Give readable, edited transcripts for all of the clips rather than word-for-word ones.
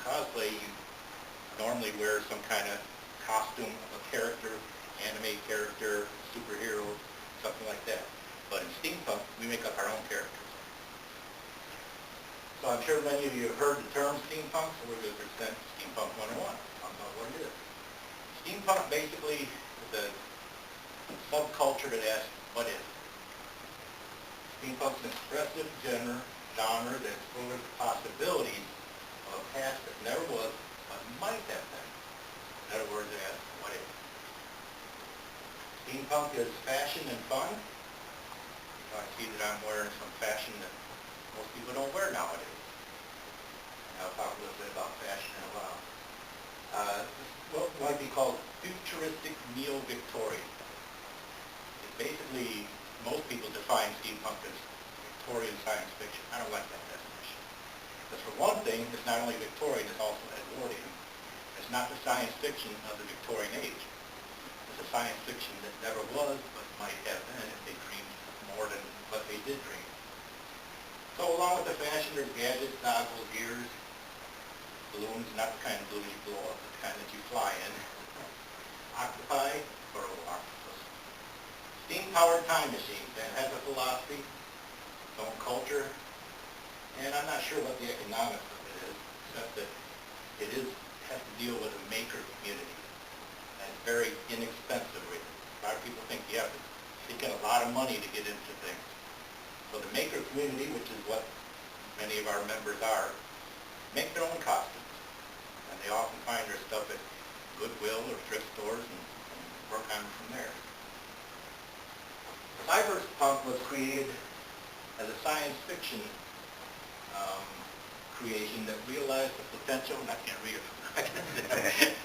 cosplay, you normally wear some kind of costume of a character, anime character, superhero, something like that. But in steampunk, we make up our own characters. So I'm sure many of you have heard the term steampunk, so we're going to present Steampunk 101, talk about what it is. Steampunk basically is a subculture that asks, what if? Steampunk's an expressive genre that explores the possibilities of a past that never was, but might have been. In other words, it asks, what if? Steampunk is fashion and fun. I see that I'm wearing some fashion that most people don't wear nowadays. And I'll talk a little bit about fashion in a while. What might be called futuristic neo-Victorian. Basically, most people define steampunk as Victorian science fiction. I don't like that definition. Because for one thing, it's not only Victorian, it's also Edwardian. It's not the science fiction of the Victorian age. It's a science fiction that never was, but might have been if they dreamed more than what they did dream. So along with the fashion, there's gadgets, goggles, gears, balloons, not the kind of balloons you blow up, but the kind that you fly in. Octopi, or octopus. Steam-powered time machines, that has a philosophy, its own culture, and I'm not sure what the economics of it is, except that it has to deal with a maker community, and it's very inexpensive. A lot of people think you have to get a lot of money to get into things. So the maker community, which is what many of our members are, make their own costumes, and they often find their stuff at Goodwill or thrift stores and work on it from there. Cyberpunk was created as a science fiction creation that realized the potential, and I can't read it,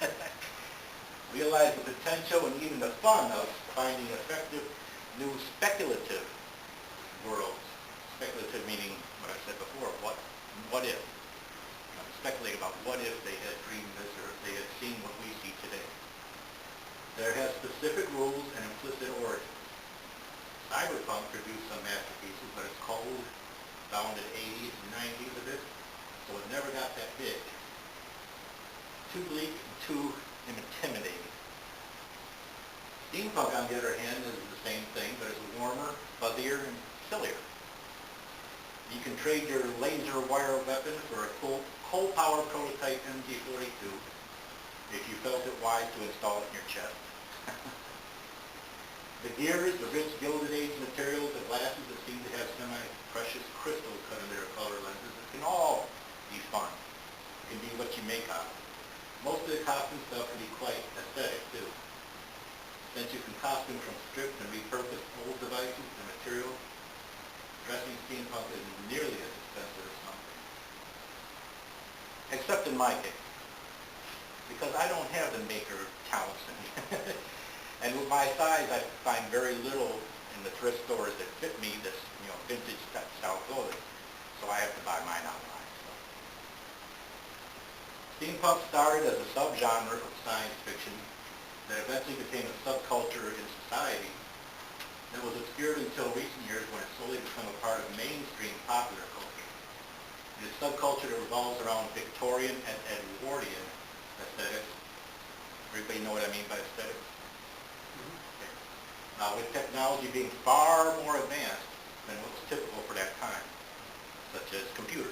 realized the potential and even the fun of finding effective new speculative worlds. Speculative meaning what I said before, what if? Speculate about what if they had dreamed this or if they had seen what we see today. There has specific rules and implicit origins. Cyberpunk produced some masterpieces, but it's cold, bound at 80s and 90s a bit, so it never got that big. Too bleak and too intimidating. Steampunk, on the other hand, is the same thing, but it's warmer, fuzzier, and sillier. You can trade your laser wire weapon for a coal-powered prototype MG42 if you felt it wise to install it in your chest. The gears, the rich Gilded Age materials, the glasses that seem to have semi-precious crystals cut into their color lenses, it can all be fun. It can be what you make out of it. Most of the costume stuff can be quite aesthetic, too. Since you can costume from stripped and repurposed old devices and materials, dressing steampunk isn't nearly as expensive as something. Except in my case, because I don't have the maker talents in me. And with my size, I find very little in the thrift stores that fit me, this vintage style clothing. So I have to buy mine online. So. Steampunk started as a subgenre of science fiction that eventually became a subculture in society that was obscured until recent years when it slowly became a part of mainstream popular culture. It is a subculture that revolves around Victorian and Edwardian aesthetics. Everybody know what I mean by aesthetics? With technology being far more advanced than what was typical for that time, such as computers.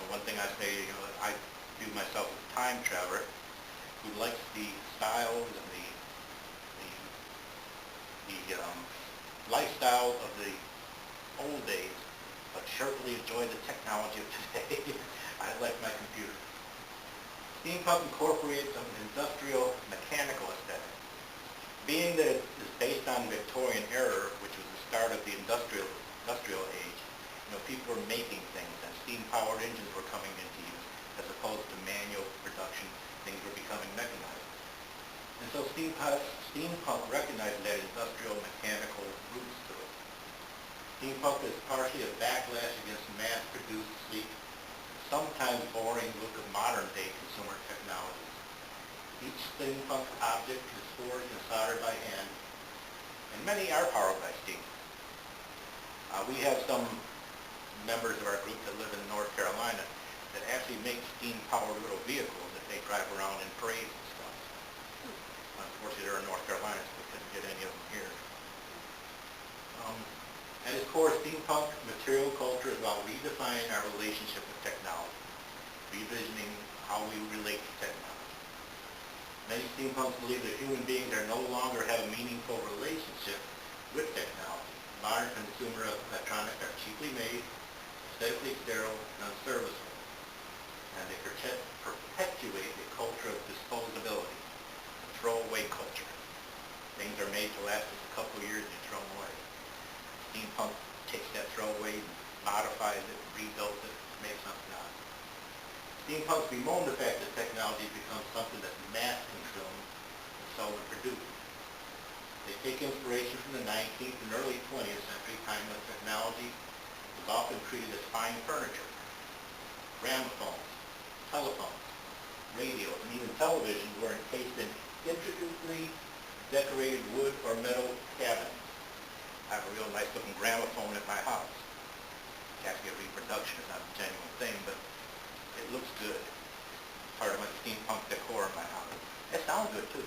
One thing I say, I view myself as a time traveler who likes the styles and the lifestyle of the old days, but certainly enjoy the technology of today. I like my computer. Steampunk incorporates an industrial mechanical aesthetic. Being that it is based on the Victorian era, which was the start of the industrial age, people were making things and steam-powered engines were coming into use as opposed to manual production. Things were becoming mechanized. And so steampunk recognized that industrial mechanical roots to it. Steampunk is partially a backlash against mass-produced, sleek, sometimes boring look of modern-day consumer technologies. Each steampunk object is forged and soldered by hand, and many are powered by steam. We have some members of our group that live in North Carolina that actually make steam-powered little vehicles that they drive around in parades and stuff. Unfortunately, they're in North Carolina, so we couldn't get any of them here. At its core, steampunk material culture is about redefining our relationship with technology, revisiting how we relate to technology. Many steampunks believe that human beings are no longer have a meaningful relationship with technology. Modern consumer electronics are cheaply made, aesthetically sterile, and unserviceable, and they perpetuate the culture of disposability, the throwaway culture. Things are made to last us a couple of years and thrown away. Steampunk takes that throwaway, modifies it, rebuilds it, makes something out of it. Steampunks bemoan the fact that technology becomes something that's mass-consumed and seldom produced. They take inspiration from the 19th and early 20th century time when technology was often treated as fine furniture. Gramophones, telephones, radios, and even television were encased in intricately decorated wood or metal cabinets. I have a real nice looking gramophone at my house. It's actually a reproduction, it's not a genuine thing, but it looks good. It's part of my steampunk decor in my house. It sounds good too.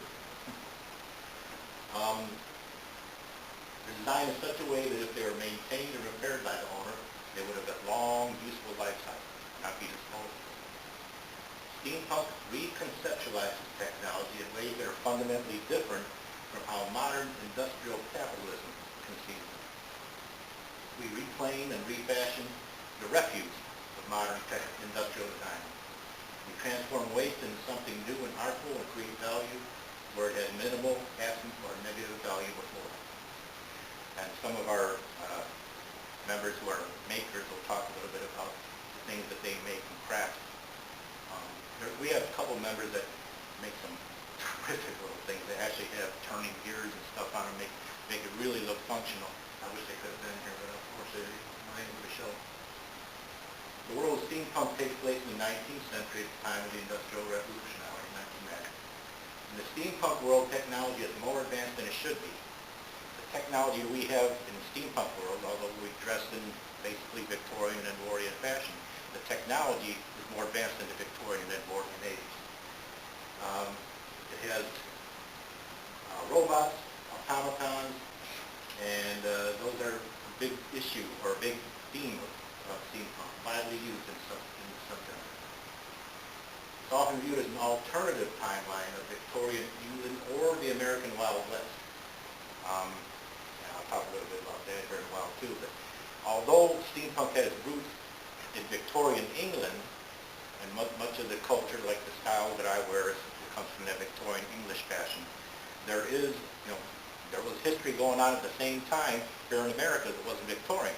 They're designed in such a way that if they were maintained and repaired by the owner, they would have got long, useful life cycles, not be disposable. Steampunk reconceptualizes technology in ways that are fundamentally different from how modern industrial capitalism conceives it. We reclaim and refashion the refuse of modern industrial design. We transform waste into something new and artful and create value where it had minimal, absent, or negative value before. And some of our members who are makers will talk a little bit about the things that they make and craft. We have a couple members that make some terrific little things. They actually have turning gears and stuff on them, make it really look functional. I wish they could have been here, but unfortunately, I'm not able to show. The world of steampunk takes place in the 19th century at the time of the Industrial Revolution, now in 1900. In the steampunk world, technology is more advanced than it should be. The technology we have in the steampunk world, although we dressed in basically Victorian and Edwardian fashion, the technology is more advanced than the Victorian and Edwardian age. It has robots, automatons, and those are a big issue or a big theme of steampunk, widely used in some subgenres. It's often viewed as an alternative timeline of Victorian England or the American Wild West. And I'll talk a little bit about that here in a while too. But although steampunk had its roots in Victorian England, and much of the culture, like the style that I wear, comes from that Victorian English fashion, there was history going on at the same time here in America that wasn't Victorian.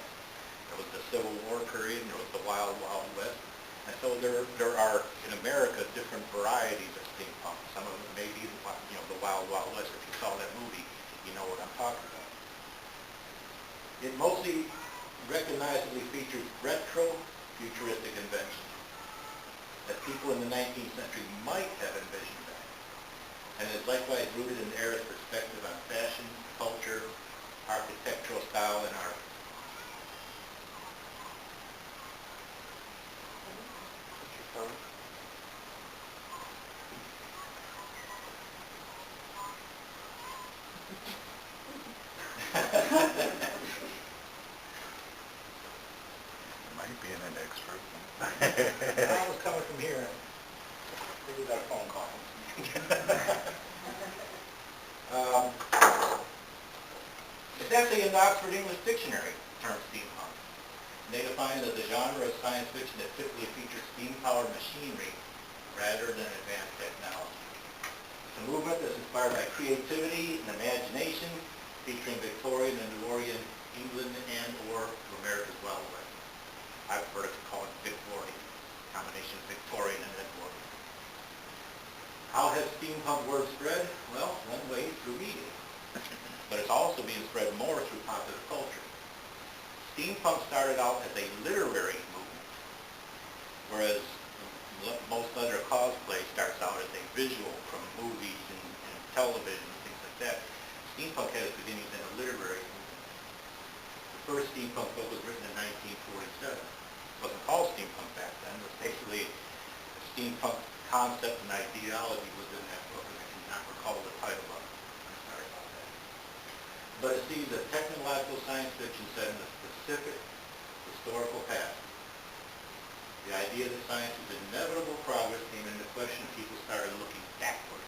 There was the Civil War period, and there was the Wild Wild West. And so there are, in America, different varieties of steampunk. Some of them may be, the Wild Wild West. If you saw that movie, you know what I'm talking about. It mostly recognizably features retro, futuristic inventions that people in the 19th century might have envisioned then. And is likewise rooted in the era's perspective on fashion, culture, architectural style, and art. Might be an expert. I was coming from here. Maybe we got a phone call. It's actually in the Oxford English Dictionary, the term steampunk. They define it as a genre of science fiction that typically features steam-powered machinery rather than advanced technology. It's a movement that's inspired by creativity and imagination, featuring Victorian and Edwardian England and or America's Wild West. I prefer to call it Victorian, combination of Victorian and Edwardian. How has steampunk word spread? Well, one way is through media, but it's also being spread more through popular culture. Steampunk started out as a literary movement, whereas most other cosplay starts out as a visual from movies and television and things like that. Steampunk had its beginnings in a literary movement. The first steampunk book was written in 1947. It wasn't called steampunk back then. It was basically steampunk concept and ideology was in that book, and I cannot recall the title of it. I'm sorry about that. But it sees that technological science fiction set in a specific historical past. The idea that science's inevitable progress came into question and people started looking backwards.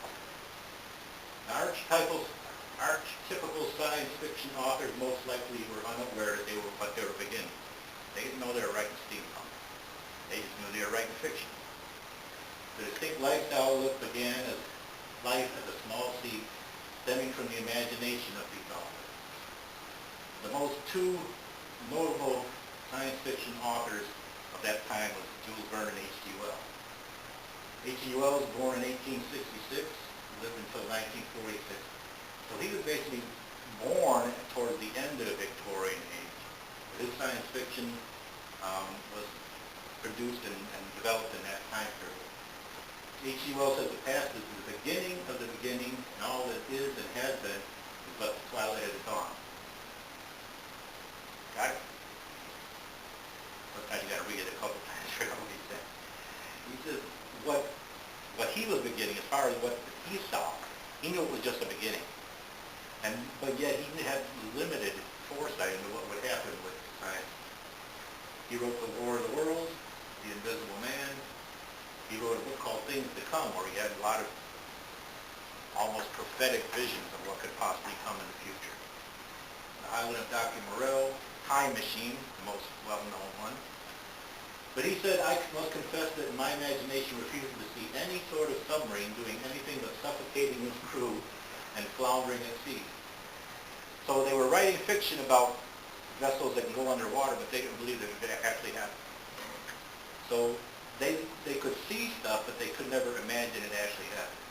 Archetypical science fiction authors most likely were unaware that what they were beginning. They didn't know they were writing steampunk. They just knew they were writing fiction. The distinct lifestyle look began as life as a small seed stemming from the imagination of these authors. The most two notable science fiction authors of that time was Jules Verne and H.G. Wells. H.G. Wells was born in 1866, lived until 1946. So he was basically born towards the end of the Victorian age. His science fiction was produced and developed in that time period. H.G. Wells says the past is the beginning of the beginning, and all that is and has been is but the twilight of the dawn. Got it? Sometimes you got to read it a couple times to figure out what he said. He says what he was beginning, as far as what he saw, he knew it was just a beginning. But yet he had limited foresight into what would happen with science. He wrote The War of the Worlds, The Invisible Man. He wrote a book called Things to Come, where he had a lot of almost prophetic visions of what could possibly come in the future. The Island of Dr. Moreau, Time Machine, the most well-known one. But he said, I must confess that in my imagination refuses to see any sort of submarine doing anything but suffocating its crew and floundering at sea. So they were writing fiction about vessels that can go underwater, but they didn't believe that it could actually happen. So they could see stuff, but they could never imagine it actually happening.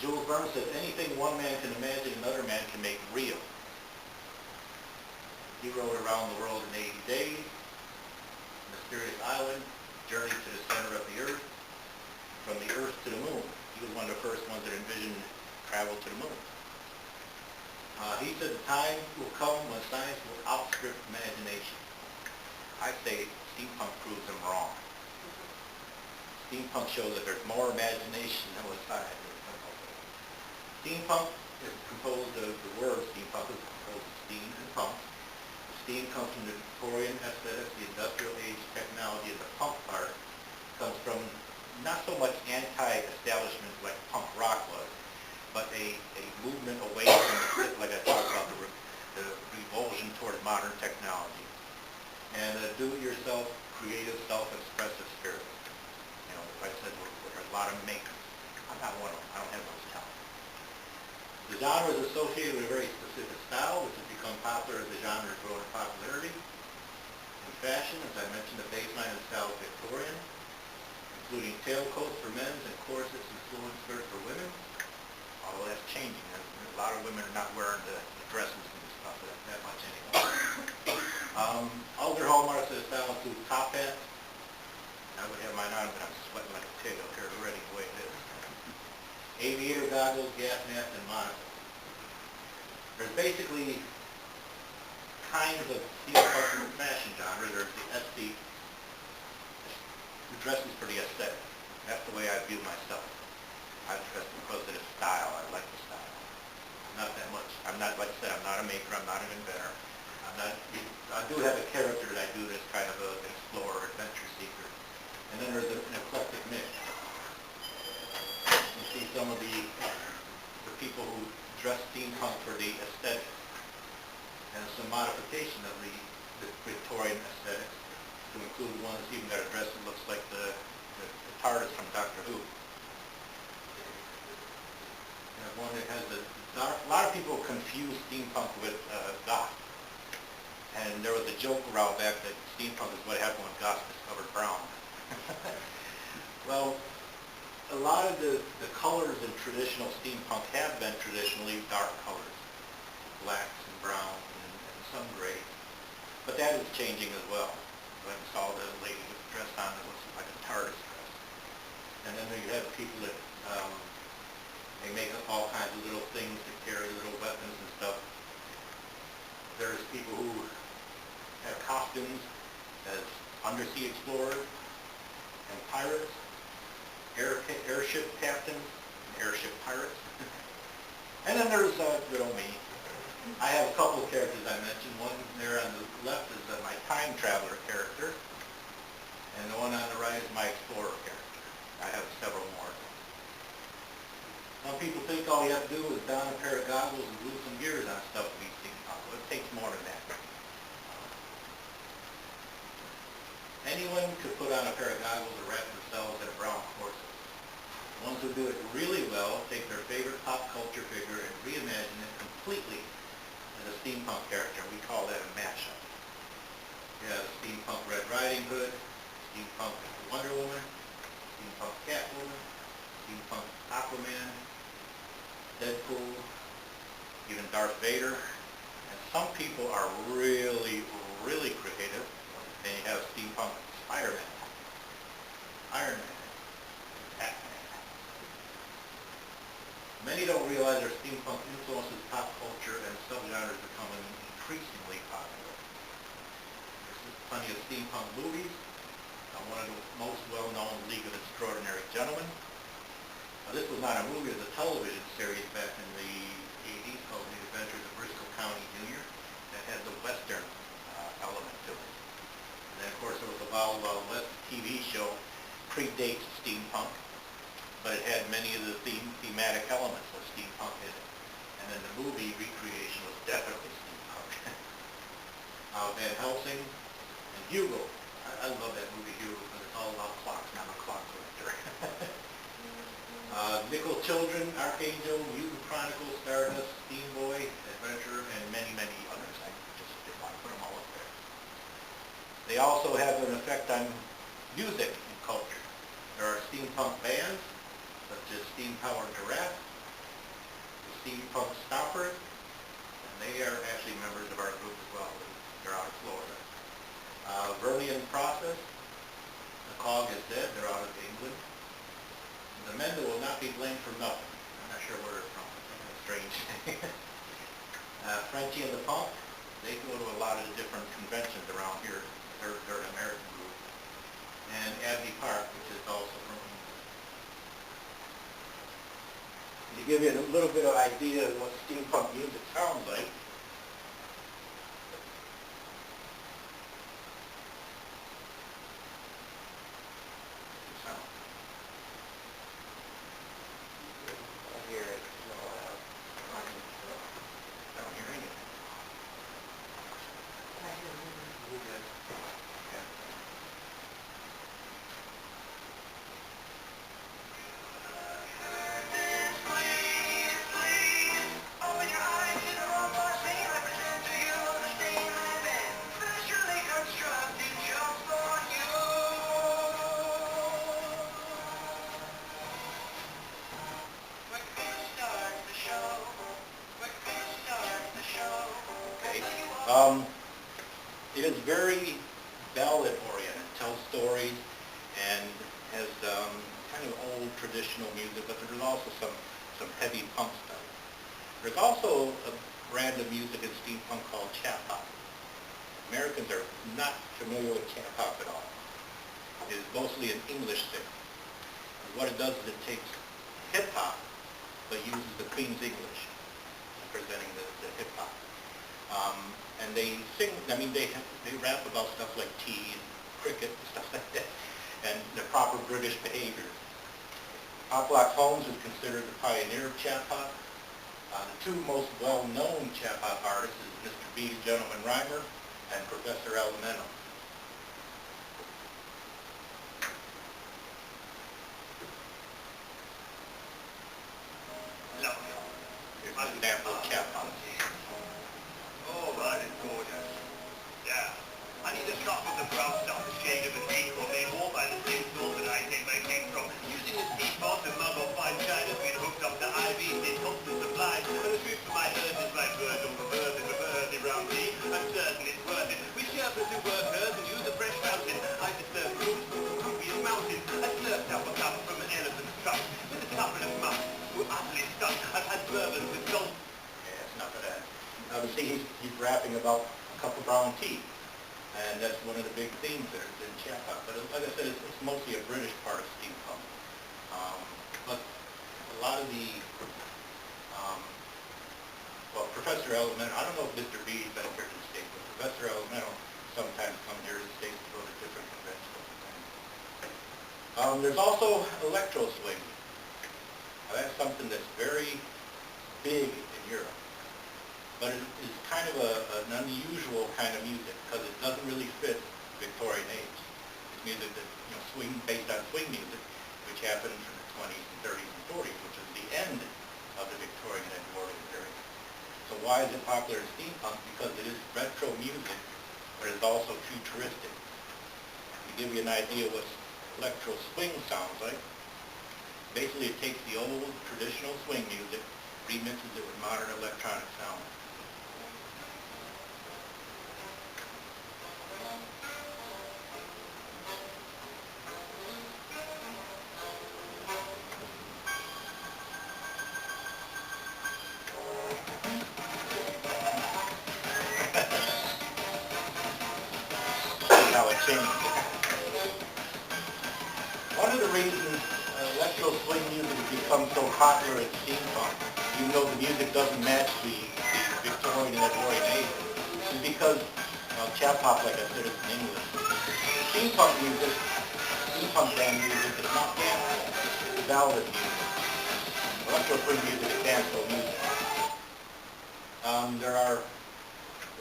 Jules Verne says, anything one man can imagine, another man can make real. He wrote Around the World in 80 Days, Mysterious Island, Journey to the Center of the Earth, From the Earth to the Moon. He was one of the first ones that envisioned travel to the moon. He said the time will come when science will outstrip imagination. I say steampunk proves him wrong. Steampunk shows that there's more imagination than was science. Steampunk is composed of, the word steampunk is composed of steam and punk. The steam comes from the Victorian aesthetics, the industrial age technology, and the punk part comes from not so much anti-establishment like punk rock was, but a movement away from, like I talked about, the revulsion toward modern technology. And a do-it-yourself, creative, self-expressive spirit. You know, like I said, there are a lot of makers. I'm not one of them. I don't have those talents. The genre is associated with a very specific style, which has become popular as the genre has grown in popularity. In fashion, as I mentioned, the baseline of the style is Victorian, including tailcoats for men and corsets and flowing skirts for women. Although that's changing. A lot of women are not wearing the dresses and stuff that much anymore. Other hallmarks of the style include top hat. I would have mine on, but I'm sweating like a pig up here already the way it is. Aviator goggles, gas mask, and monocle. There's basically kinds of steampunk fashion genre. There's the aesthete. The dress is pretty aesthetic. That's the way I view myself. I dress because of the style. I like the style. Not that much. I'm not, like I said, I'm not a maker. I'm not an inventor. I do have a character that I do this kind of an explorer, adventure seeker. And then there's an eclectic mix. You see some of the people who dress steampunk for the aesthetics. And some modification of the Victorian aesthetics to include one that's even got a dress that looks like the TARDIS from Doctor Who. One that has a lot of people confuse steampunk with goth. And there was a joke a while back that steampunk is what happened when goth discovered brown. Well, a lot of the colors in traditional steampunk have been traditionally dark colors. Blacks and browns and some gray. But that is changing as well. I saw the lady with the dress on that looks like a TARDIS dress. And then you have people that they make up all kinds of little things to carry, little weapons and stuff. There's people who have costumes as undersea explorers and pirates. airship captains, and airship pirates. And then there's good old me. I have a couple of characters I mentioned. One there on the left is my time traveler character, and the one on the right is my explorer character. I have several more. Some people think all you have to do is don a pair of goggles and glue some gears on stuff to be steampunk. Well, it takes more than that. Anyone could put on a pair of goggles and wrap themselves in a brown corset. The ones who do it really well take their favorite pop culture figure and reimagine it completely as a steampunk character. We call that a mashup. You have steampunk Red Riding Hood, steampunk Wonder Woman, steampunk Catwoman, steampunk Aquaman, Deadpool, even Darth Vader. And some people are really, really creative. Then you have steampunk Spider-Man, Iron Man, Batman. Many don't realize their steampunk influences pop culture and subgenres becoming increasingly popular. There's plenty of steampunk movies. One of the most well-known, League of Extraordinary Gentlemen. This was not a movie, it was a television series back in the 80s called The Adventures of Briscoe County Jr. that had the Western element to it. And then, of course, there was the Wild Wild West TV show, predates steampunk, but it had many of the thematic elements of steampunk in it. And then the movie recreation was definitely steampunk. Van Helsing and Hugo. I love that movie Hugo because it's all about clocks, and I'm a clock collector. Nickel Children, Archangel, Mutant Chronicles, Stardust, Steamboy, Adventure, and many, many others. I just didn't want to put them all up there. They also have an effect on music and culture. There are steampunk bands, such as Steam Powered Giraffe, the Steampunk Stompers, and they are actually members of our group as well. They're out of Florida. Vernian Process, the Cog is Dead, they're out of England. The Mendo will not be blamed for nothing. I'm not sure where they're from. It's a strange thing. Frenchie and the Punk, they go to a lot of the different conventions around here. They're an American group. And Abney Park, which is also from England. To give you a little bit of idea of what steampunk music sounds like, it is very ballad-oriented, tells stories, and has kind of old traditional music, but there's also some heavy punk stuff. There's also a brand of music in steampunk called chap hop. Americans are not familiar with chap hop at all. It is mostly an English thing. And what it does is it takes hip hop, but uses the Queen's English in presenting the hip hop. And they sing, I mean, they rap about stuff like tea and cricket and stuff like that, and the proper British behavior. Pop Lock Holmes is considered the pioneer of chap hop. The two most well-known chap hop artists is Mr. B, the Gentleman Rhymer, and Professor Alimento. Here's an example of chap hop. Oh, that is gorgeous. Yeah. I need a shot with the brown stuff, the shade of a equal made all by the same source that I take my cake from. Using this teapot and mug of fine china, been hooked up to ivy, in constant supply. And the truth for my herd is my bird of the round me. I'm certain it's worth it. We Sherpas who work hers and use a fresh fountain. I disturb rooms from the rubious mountain. I slurped up a cup from an elephant's trunk. With a couple of monks who are utterly stuck. I've had bourbon with gold. Yeah, it's enough of that. Obviously, he's rapping about a cup of brown tea, and that's one of the big themes there in chap hop. But like I said, it's mostly a British part of steampunk. Professor Elemental, I don't know if Mr. B is back here to the state, but Professor Elemental sometimes comes here to the state to go to different conventions. There's also electro swing. Now, that's something that's very big in Europe, but it is kind of an unusual kind of music because it doesn't really fit Victorian age. It's music that, swing, based on swing music, which happened from the 20s and 30s and 40s, which is the end of the Victorian and Edwardian period. So why is it popular in steampunk? Because it is retro music, but it's also futuristic. To give you an idea what electro swing sounds like, basically it takes the old traditional swing music, remixes it with modern electronic sound. How it changed. One of the reasons electro swing music has become so popular in steampunk, even though the music doesn't match the Victorian and Edwardian age, is because, chap hop, like I said, is in English. Steampunk music, steampunk band music is not dancehall, it's ballad music. Electro swing music is dancehall music. There are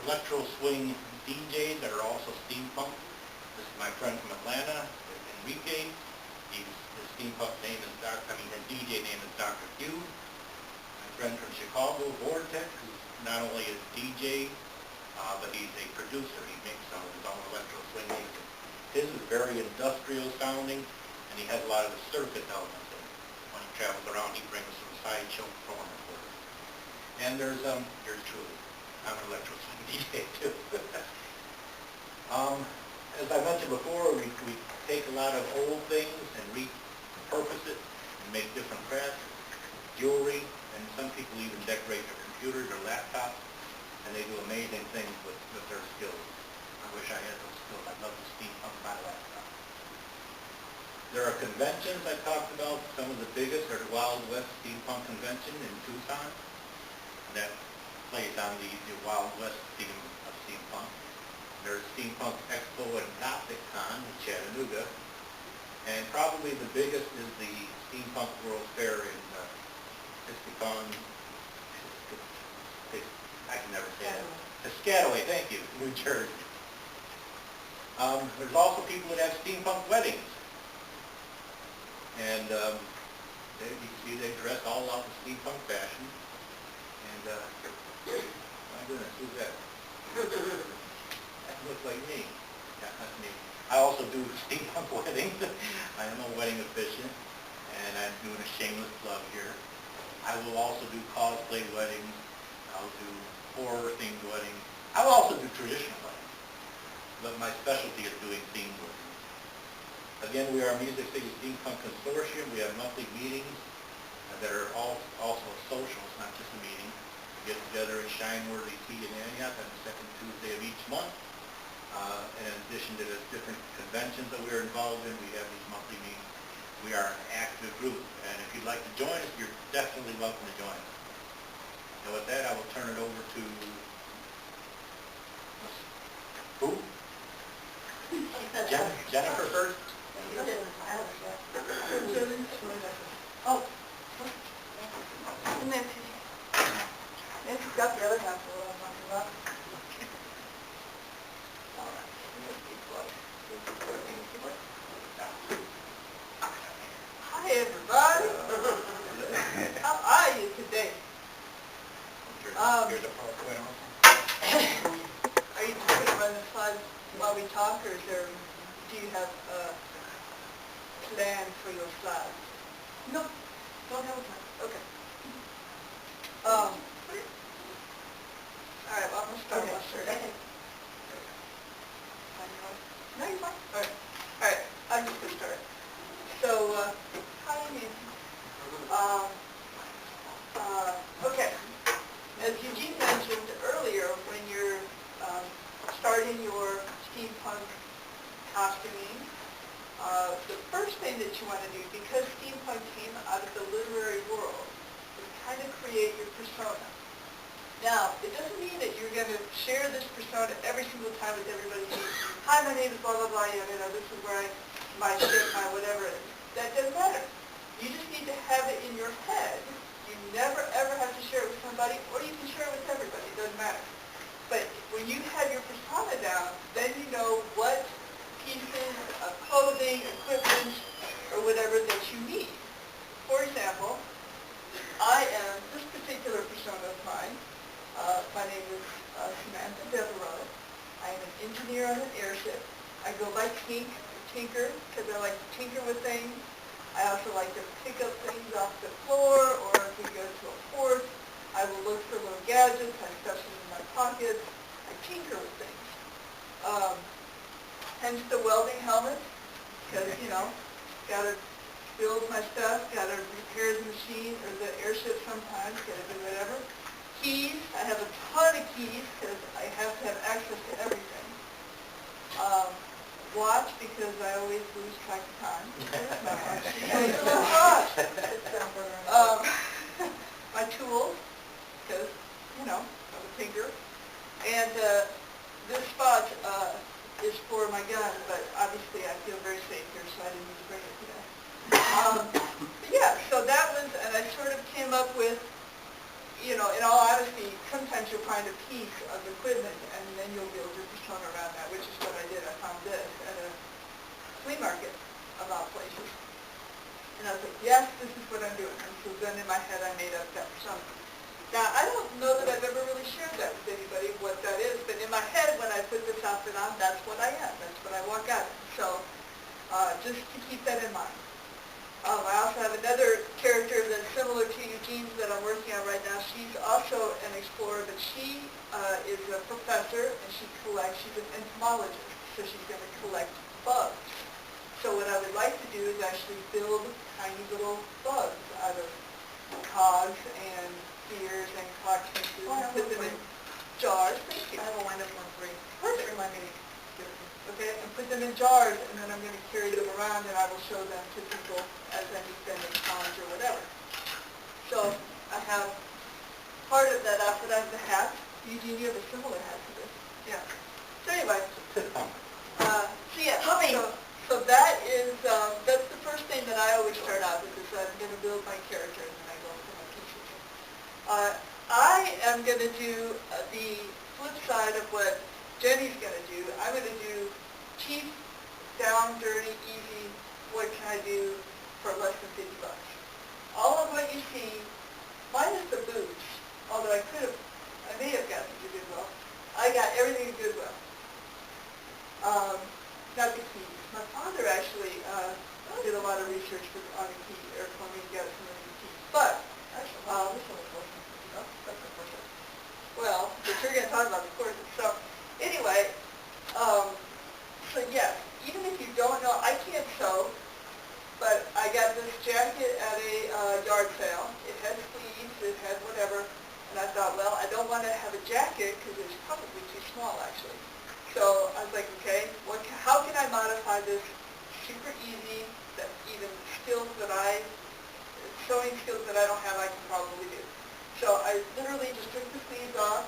electro swing DJs that are also steampunk. This is my friend from Atlanta, Enrique. His steampunk name is his DJ name is Dr. Q. My friend from Chicago, Vortex, who's not only a DJ, but he's a producer. He makes some of his own electro swing music. His is very industrial sounding, and he has a lot of the circus elements in it. When he travels around, he brings some sideshow performers with him. And there's yours truly. I'm an electro swing DJ too. As I mentioned before, we take a lot of old things and repurpose it and make different crafts, jewelry, and some people even decorate their computers or laptops, and they do amazing things with their skills. I wish I had those skills. I'd love to steampunk my laptop. There are conventions I talked about. Some of the biggest are the Wild West Steampunk Convention in Tucson. That plays on the Wild West theme of steampunk. There's Steampunk Expo and Gothic Con in Chattanooga. And probably the biggest is the Steampunk World Fair in Piscataway, I can never say that. Piscataway, thank you, New Jersey. There's also people that have steampunk weddings. And you can see they dress all out in steampunk fashion. And, my goodness, who's that? That looks like me. Yeah, that's me. I also do steampunk weddings. I am a wedding officiant, and I'm doing a shameless plug here. I will also do cosplay weddings. I'll do horror-themed weddings. I will also do traditional weddings, but my specialty is doing themed weddings. Again, we are Music City Steampunk Consortium. We have monthly meetings that are also social. It's not just a meeting. We get together at Shineworthy Tea in Antioch on the second Tuesday of each month. In addition to the different conventions that we're involved in, we have these monthly meetings. We are an active group, and if you'd like to join us, you're definitely welcome to join us. And with that, I will turn it over to who? Jennifer first? Oh. Nancy's got the other half of what I'm talking about. Hi, everybody. How are you today? Here's a PowerPoint also. Are you just going to run the slides while we talk, or do you have a plan for your slides? No, don't have a plan. Okay. All right, well, I'm going to start my shirt. Okay. No, you're fine. All right, I'm just going to start. So, hi, Nancy. Okay. As Eugene mentioned earlier, when you're starting your steampunk costuming, the first thing that you want to do, because steampunk came out of the literary world, is kind of create your persona. Now, it doesn't mean that you're going to share this persona every single time with everybody. Hi, my name is blah, blah, blah, this is where my shit, my whatever it is. That doesn't matter. You just need to have it in your head. You never, ever have to share it with somebody, or you can share it with everybody. It doesn't matter. But when you have your persona down, then you know what pieces of clothing, equipment, or whatever that you need. For example, I am, this particular persona of mine, my name is Samantha Devereaux. I am an engineer on an airship. I go by Tinker, because I like to tinker with things. I also like to pick up things off the floor, or if we go to a port, I will look for little gadgets. I stuff them in my pockets. I tinker with things. Hence the welding helmet, because, got to build my stuff, got to repair the machine or the airship sometimes, got to do whatever. Keys, I have a ton of keys because I have to have access to everything. Watch, because I always lose track of time. There's my watch. My tools, because, I'm a tinker. And this spot is for my gun, but obviously I feel very safe here, so I didn't need to bring it today. Yeah, so that was, and I sort of came up with, in all honesty, sometimes you'll find a piece of equipment and then you'll build your persona around that, which is what I did. I found this at a flea market of all places. And I was like, yes, this is what I'm doing. And so then in my head I made up that persona. Now, I don't know that I've ever really shared that with anybody, what that is, but in my head when I put this outfit on, that's what I am. That's what I walk out in. So just to keep that in mind. I also have another character that's similar to Eugene's that I'm working on right now. She's also an explorer, but she is a professor, and she's an entomologist, so she's going to collect bugs. So what I would like to do is actually build tiny little bugs out of cogs and spears and clock pieces and put them in jars. Thank you. I have a wind-up one for you. Perfect. Remind me to give it to you. Okay, and put them in jars, and then I'm going to carry them around, and I will show them to people as I meet them in college or whatever. So I have part of that outfit. I have the hat. Eugene, you have a similar hat to this. Yeah. So anyway, so that is that's the first thing that I always start out with, is I'm going to build my character, and then I go for my pieces. I am going to do the flip side of what Jenny's going to do. I'm going to do cheap, down, dirty, easy, what can I do for less than $50. All of what you see, minus the boots, although I may have gotten to Goodwill. I got everything at Goodwill. Not the keys. My father actually did a lot of research on the key, or for me to get some of the keys. But, this one was that's the first one. Well, but you're going to talk about the courses. So, anyway, so yes, even if you don't know, I can't sew, but I got this jacket at a yard sale. It had sleeves, it had whatever, and I thought, well, I don't want to have a jacket because it's probably too small, actually. So I was like, okay, how can I modify this super easy, that even sewing skills that I don't have, I can probably do. So I literally just took the sleeves off,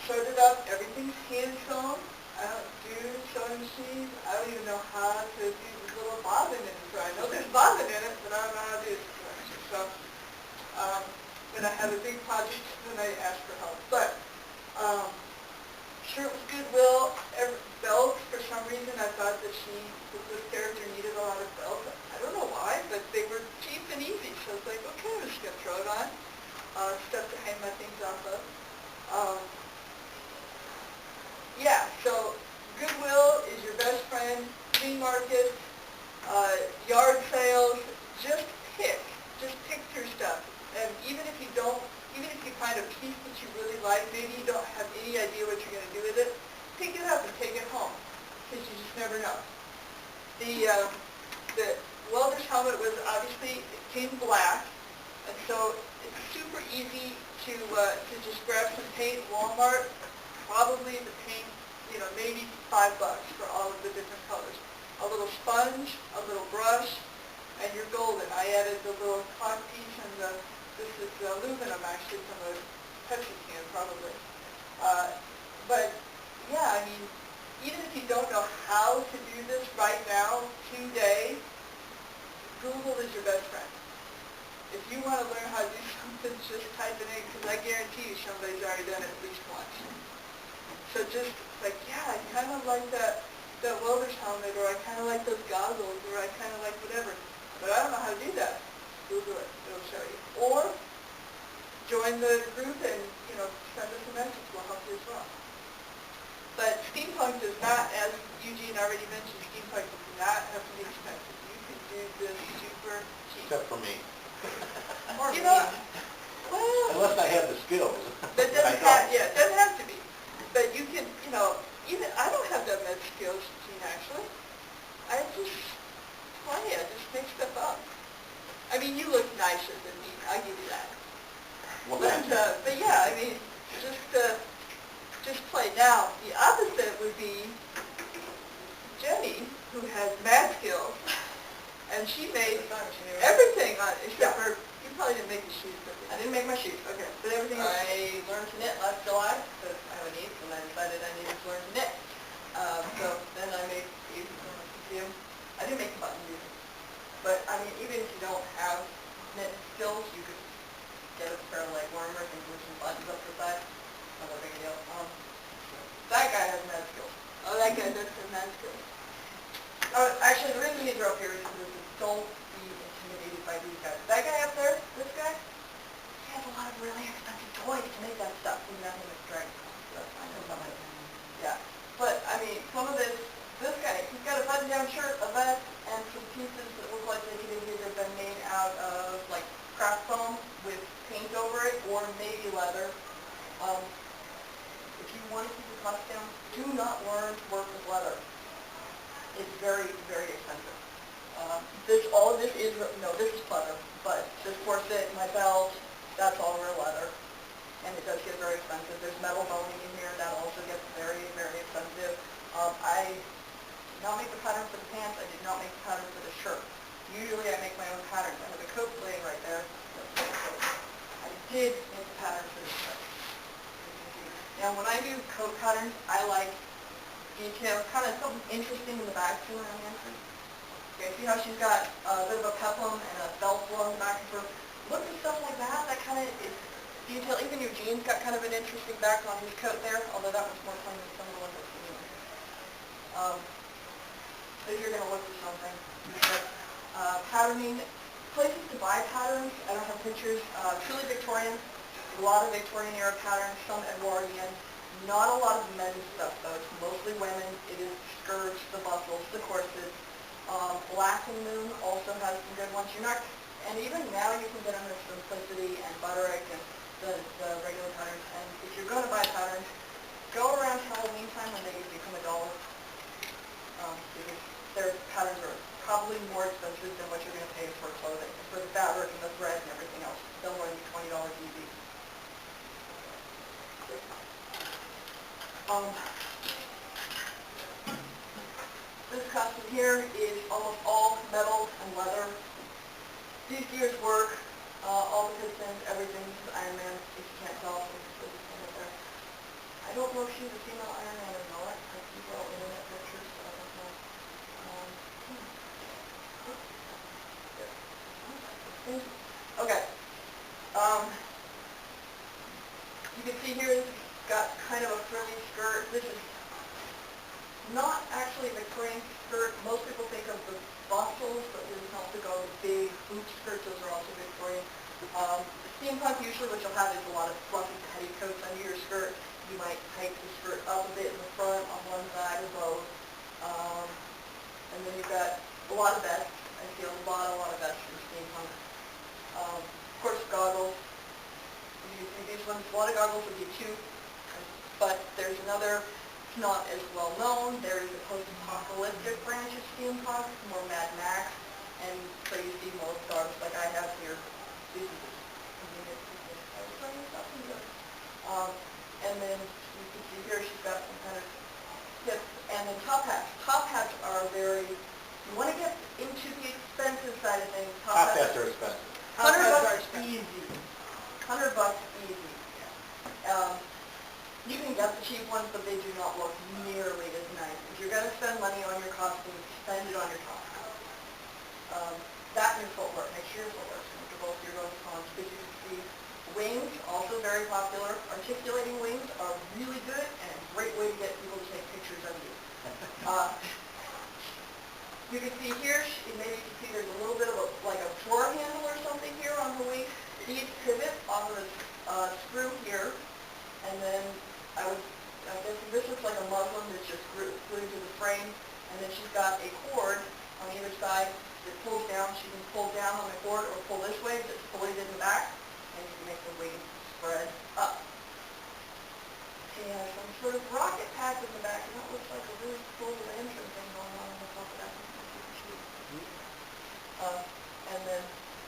sewed it up, everything's hand sewn. I don't do sewing machines. I don't even know how to do this little bobbin in it. So I know there's bobbin in it, but I don't know how to do it. So when I have a big project, then I ask for help. But sure, it was Goodwill. Belts, for some reason, I thought that this character needed a lot of belts. I don't know why, but they were cheap and easy. So I was like, okay, I'm just going to throw it on. Stuff to hang my things off of. Yeah, so Goodwill is your best friend. Flea markets, yard sales, just pick through stuff. And even if you find a piece that you really like, maybe you don't have any idea what you're going to do with it, pick it up and take it home, because you just never know. The welder's helmet was obviously, it came black, and so it's super easy to just grab some paint at Walmart. Probably the paint, maybe $5 for all of the different colors. A little sponge, a little brush, and you're golden. I added the little clock piece, and this is aluminum actually from a Pepsi can probably. But yeah, I mean, even if you don't know how to do this right now, today, Google is your best friend. If you want to learn how to do something, just type it in, because I guarantee you somebody's already done it at least once. So just like, yeah, I kind of like that welder's helmet, or I kind of like those goggles, or I kind of like whatever. But I don't know how to do that. Google it, it'll show you. Or join the group and, send us a message, we'll help you as well. But Steampunk does not, as Eugene already mentioned, Steampunk does not have to be expensive. You can do this super cheap. Except for me. You know, well, Unless I have the skills. that I doesn't don't. have, yeah, it doesn't have to be. But you can, even, I don't have that much skills, Gene, actually. I just play, I just make stuff up. I mean, you look nicer than me, I'll give you that. Well, But yeah, I mean, just play. Now, the opposite would be Jenny, who has mad skills, and she made everything on, except for, you probably didn't make the shoes, but I didn't make my shoes. okay, but everything else. I learned to knit last July because I have a niece and I decided I needed to learn to knit. So then I made these, I didn't make the buttons either. But I mean, even if you don't have knit skills, you could get a pair of leg warmers and glue some buttons up the side. Not a big deal. That guy has mad skills. Oh, that guy does have mad skills. Actually, the reason he drove here is because don't be intimidated by these guys. That guy up there, this guy, he has a lot of really expensive toys to make that stuff. Even that him with Dragon Con, so that's fine. That's not yeah. But, I mean, some of this guy, he's got a button-down shirt, a vest, and some pieces that look like they could have either been made out of, like, craft foam with paint over it, or maybe leather. If you want to keep your costs down, do not learn to work with leather. It's very, very expensive. All of this is, this is pleather, but this corset, my belt, that's all real leather. And it does get very expensive. There's metal boning in here, that also gets very, very expensive. I did not make the pattern for the pants, I did not make the pattern for the shirt. Usually I make my own patterns. I have a coat laying right there. I did make the pattern for the shirt. Now when I do coat patterns, I like detail, kind of something interesting in the back too when I'm answering. Okay, see how she's got a bit of a peplum and a belt along the back of her? Look at stuff like that, that kind of is detail. Even Eugene's got kind of an interesting back on his coat there, although that one's more fun than some of the ones I've seen in here. If you're going to look for something, you should. Patterning, places to buy patterns, I don't have pictures, truly Victorian, a lot of Victorian era patterns, some Edwardian. Not a lot of men's stuff though, it's mostly women. It is skirts, the bustles, the corsets. Black and Moon also has some good ones. And even now you can get them with Simplicity and Butterick and the regular patterns. And if you're going to buy patterns, go around Halloween time when they usually come $1. Because their patterns are probably more expensive than what you're going to pay for clothing, for the fabric and the thread and everything else. They'll run you $20 easy. This costume here is almost all metal and leather. These gears work, all the pistons, everything. This is Iron Man, if you can't tell. I don't know if she's a female Iron Man or not. I see all internet pictures, so I don't know. Okay. You can see here it's got kind of a frilly skirt. This is not actually a Victorian skirt. Most people think of the bustles, but we don't to go with big hoop skirts. Those are also Victorian. Steampunk usually what you'll have is a lot of fluffy petticoats under your skirt. You might hike the skirt up a bit in the front on one side or both. And then you've got a lot of vests. I see a lot of vests in Steampunk. Of course, goggles. You see these ones, a lot of goggles will get two, but there's another, it's not as well known. There is a post-apocalyptic branch of Steampunk, more Mad Max, and so you see most goggles like I have here. These are and then you can see here she's got some kind of tips, and then top hats. Top hats are very, you want to get into the expensive side of things. Top hats are expensive. $100 easy. $100 easy. You can get the cheap ones, but they do not look nearly as nice. If you're going to spend money on your costume, spend it on your top hat. That and your footwear. Make sure your footwear is comfortable if you're going to cons. Because you can see wings, also very popular. Articulating wings are really good and a great way to get people to take pictures of you. You can see here, maybe you can see there's a little bit of like a drawer handle or something here on the wing. These pivot off of a screw here, and then I guess this looks like a muslin that's just glued to the frame, and then she's got a cord on either side that pulls down. She can pull down on the cord or pull this way, just pull it in the back, and you can make the wing spread up. She has some sort of rocket pack in the back, and that looks like a really cool lantern thing going on the top of that. And then,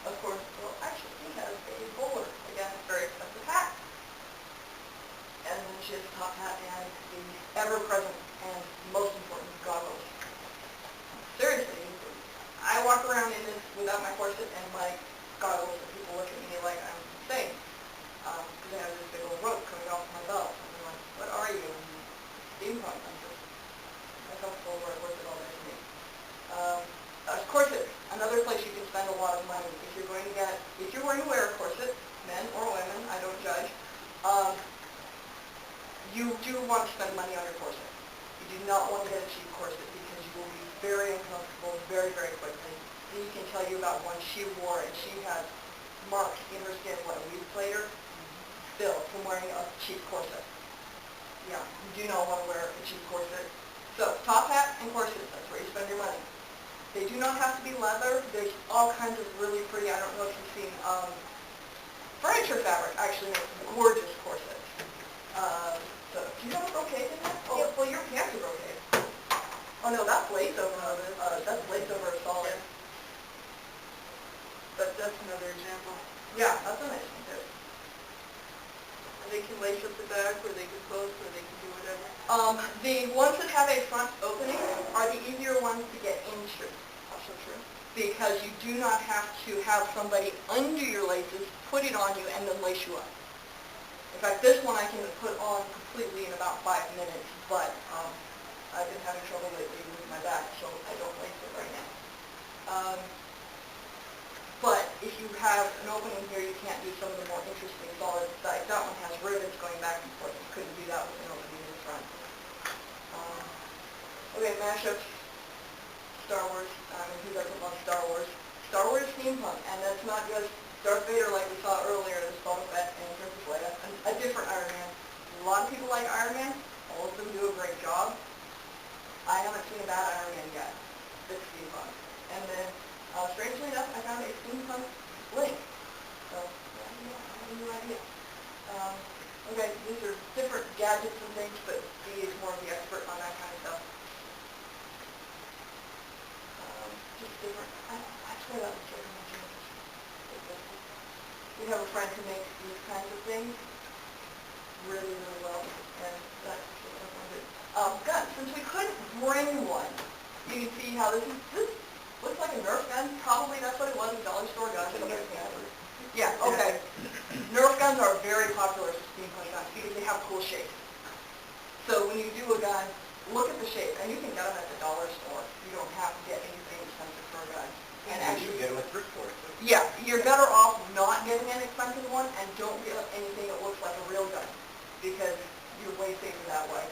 of course, well, actually, he has a bowler. Again, a very expensive hat. And then she has a top hat and the ever-present and most important goggles. Seriously, I walk around in this without my corset and my goggles, and people look at me like I'm insane. Because I have this big old rope coming off my belt. And they're like, what are you? Steampunk. I'm just, my comfortable wear a corset all day to me. Corset, another place you can spend a lot of money. If you're going to wear a corset, men or women, I don't judge, you do want to spend money on your corset. You do not want to get a cheap corset because you will be very uncomfortable very, very quickly. Dee can tell you about one she wore, and she had marks in her skin, what, a week later, still, from wearing a cheap corset. Yeah, you do not want to wear a cheap corset. So, top hat and corset, that's where you spend your money. They do not have to be leather. There's all kinds of really pretty, I don't know if you've seen, furniture fabric actually makes gorgeous corsets. So, do you have a brocade in that? Oh, well, your pants are brocade. Oh no, that's lace over a solid. But that's another example. Yeah, that's a nice one too. And they can lace up the back, or they can close, or they can do whatever. The ones that have a front opening are the easier ones to get into. Also true. Because you do not have to have somebody undo your laces, put it on you, and then lace you up. In fact, this one I can put on completely in about 5 minutes, but I've been having trouble lately with my back, so I don't lace it right now. But if you have an opening here, you can't do some of the more interesting solid sides. That one has rivets going back and forth. You couldn't do that with an opening in the front. Okay, mashups, Star Wars. Who doesn't love Star Wars? Star Wars Steampunk, and that's not just Darth Vader like we saw earlier, as Boba Fett and Princess Leia, a different Iron Man. A lot of people like Iron Man. All of them do a great job. I haven't seen a bad Iron Man yet. It's Steampunk. And then, strangely enough, I found a Steampunk link. So, yeah, I have a new idea. Okay, these are different gadgets and things, but he is more of the expert on that kind of stuff. Just different. I swear that was very much interesting. We have a friend who makes these kinds of things really, really well, and that's what I wanted. Guns. Since we couldn't bring one, you can see how this looks like a Nerf gun. Probably that's what it was, a dollar store gun. Yeah, okay. Nerf guns are very popular as steampunk guns because they have cool shapes. So when you do a gun, look at the shape, and you can get them at the dollar store. You don't have to get anything expensive for a gun. And actually, you can get them at thrift stores. yeah, you're better off not getting an expensive one, and don't get anything that looks like a real gun, because you're way safer that way.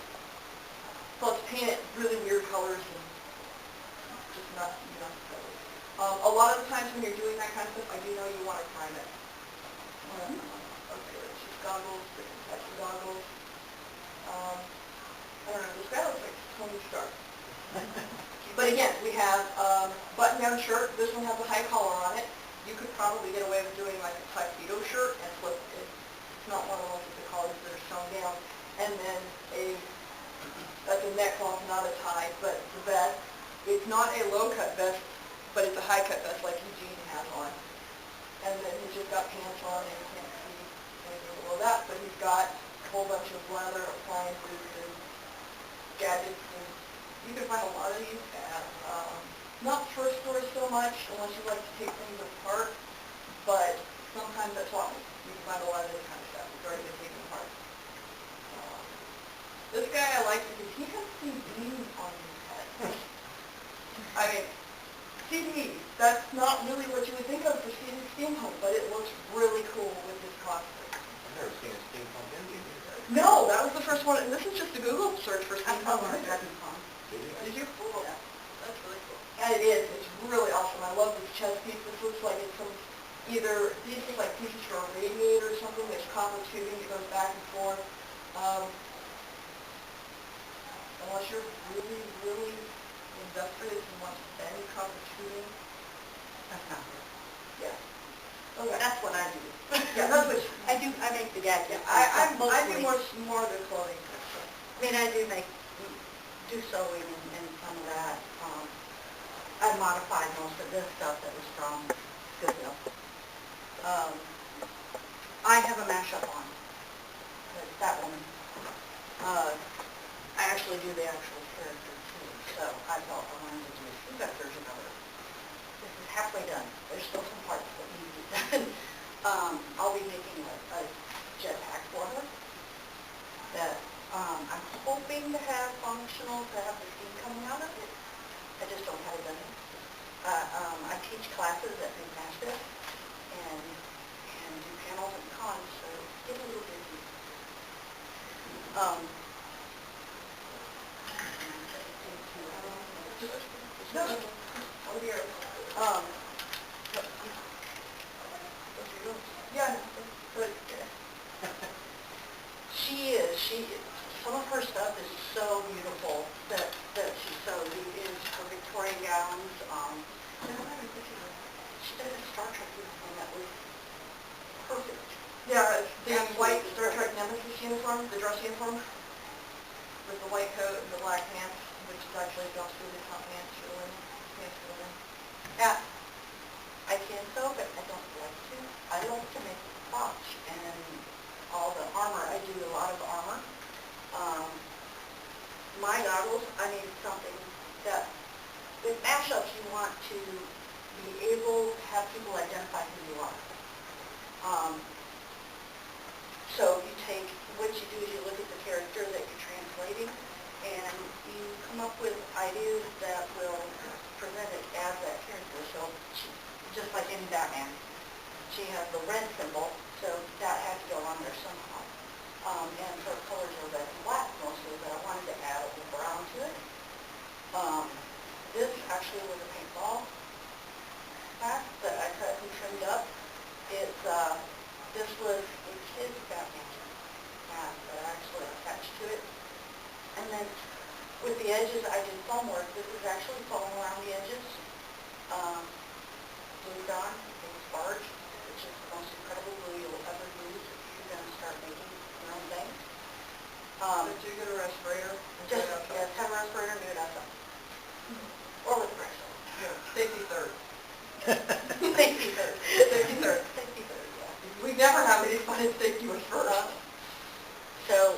Plus, paint it really weird colors and just not, a lot of the times when you're doing that kind of stuff, I do know you want to prime it. Okay, let's just goggles, different types of goggles. I don't know, this guy looks like Tony Stark. But again, we have button-down shirt. This one has a high collar on it. You could probably get away with doing like a tuxedo shirt and flip it. It's not one of the ones with the collars that are sewn down. And then that's a neckcloth, not a tie, but the vest. It's not a low-cut vest, but it's a high-cut vest like Eugene has on. And then he's just got pants on, and you can't see anything below that, but he's got a whole bunch of leather appliances and gadgets, and you can find a lot of these at, not thrift stores so much, unless you like to take things apart, but sometimes at Swap Meets, you can find a lot of this kind of stuff. It's already been taken apart. that's not really what you would think of for steampunk, but it looks really cool with this costume. I've never seen a steampunk Indian either. No, that was the first one, and this is just a Google search for I saw steampunk. one at Steampunk. Did you? Yeah. That's really cool. And it is, it's really awesome. I love this chest piece. This looks like it's from either, these look like pieces for a radiator or something. There's copper tubing that goes back and forth. Unless you're really, really industrious and want to bend copper tubing. That's not good. Yeah. Okay. That's what I do. Yeah, that's what, I make the gadgets. I do mostly. more of the clothing. I mean, I do sewing and some of that. I modified most of this stuff that was from Goodwill. I have a mashup on. It's that woman. I actually do the actual character too, so I thought I wanted to do a better version of her. This is halfway done. There's still some parts that need to be done. I'll be making a jetpack for her that I'm hoping to have functional, to have the steam coming out of it. I just don't have it done. I teach classes at McMaster and do panels and cons, so get a little busy. No, I'll be here. Yeah, but She is, some of her stuff is so beautiful that she sews. It is her Victorian gowns. She did a Star Trek uniform that was perfect. yeah, the white Star Trek Nemesis uniform, the dress uniform, with the white coat and the black pants, which is actually jumpsuit and hot pants for women. Pants for women. Yeah, I can sew, but I don't like to. I like to make crotch and all the armor. I do a lot of armor. My goggles, I need something that, with mashups, you want to be able to have people identify who you are. So you take, what you do is you look at the character that you're translating, and you come up with ideas that will present it as that character. So just like any Batman, she has the red symbol, so that had to go on there somehow. And her colors are red and black mostly, but I wanted to add a little brown to it. This actually was a paintball pack that I cut and trimmed up. This was a kid's Batman pack that I actually attached to it. And then with the edges, I did foam work. This is actually foam around the edges. Glued on, it's barge, which is the most incredible glue you'll ever use if you're going to start making your own thing. Did you get a respirator? Just, yeah, have a respirator and do it outside. Or with a brush. Yeah, safety third. Safety third. Safety third. Safety third, yeah. We never have any fun if safety was first. So,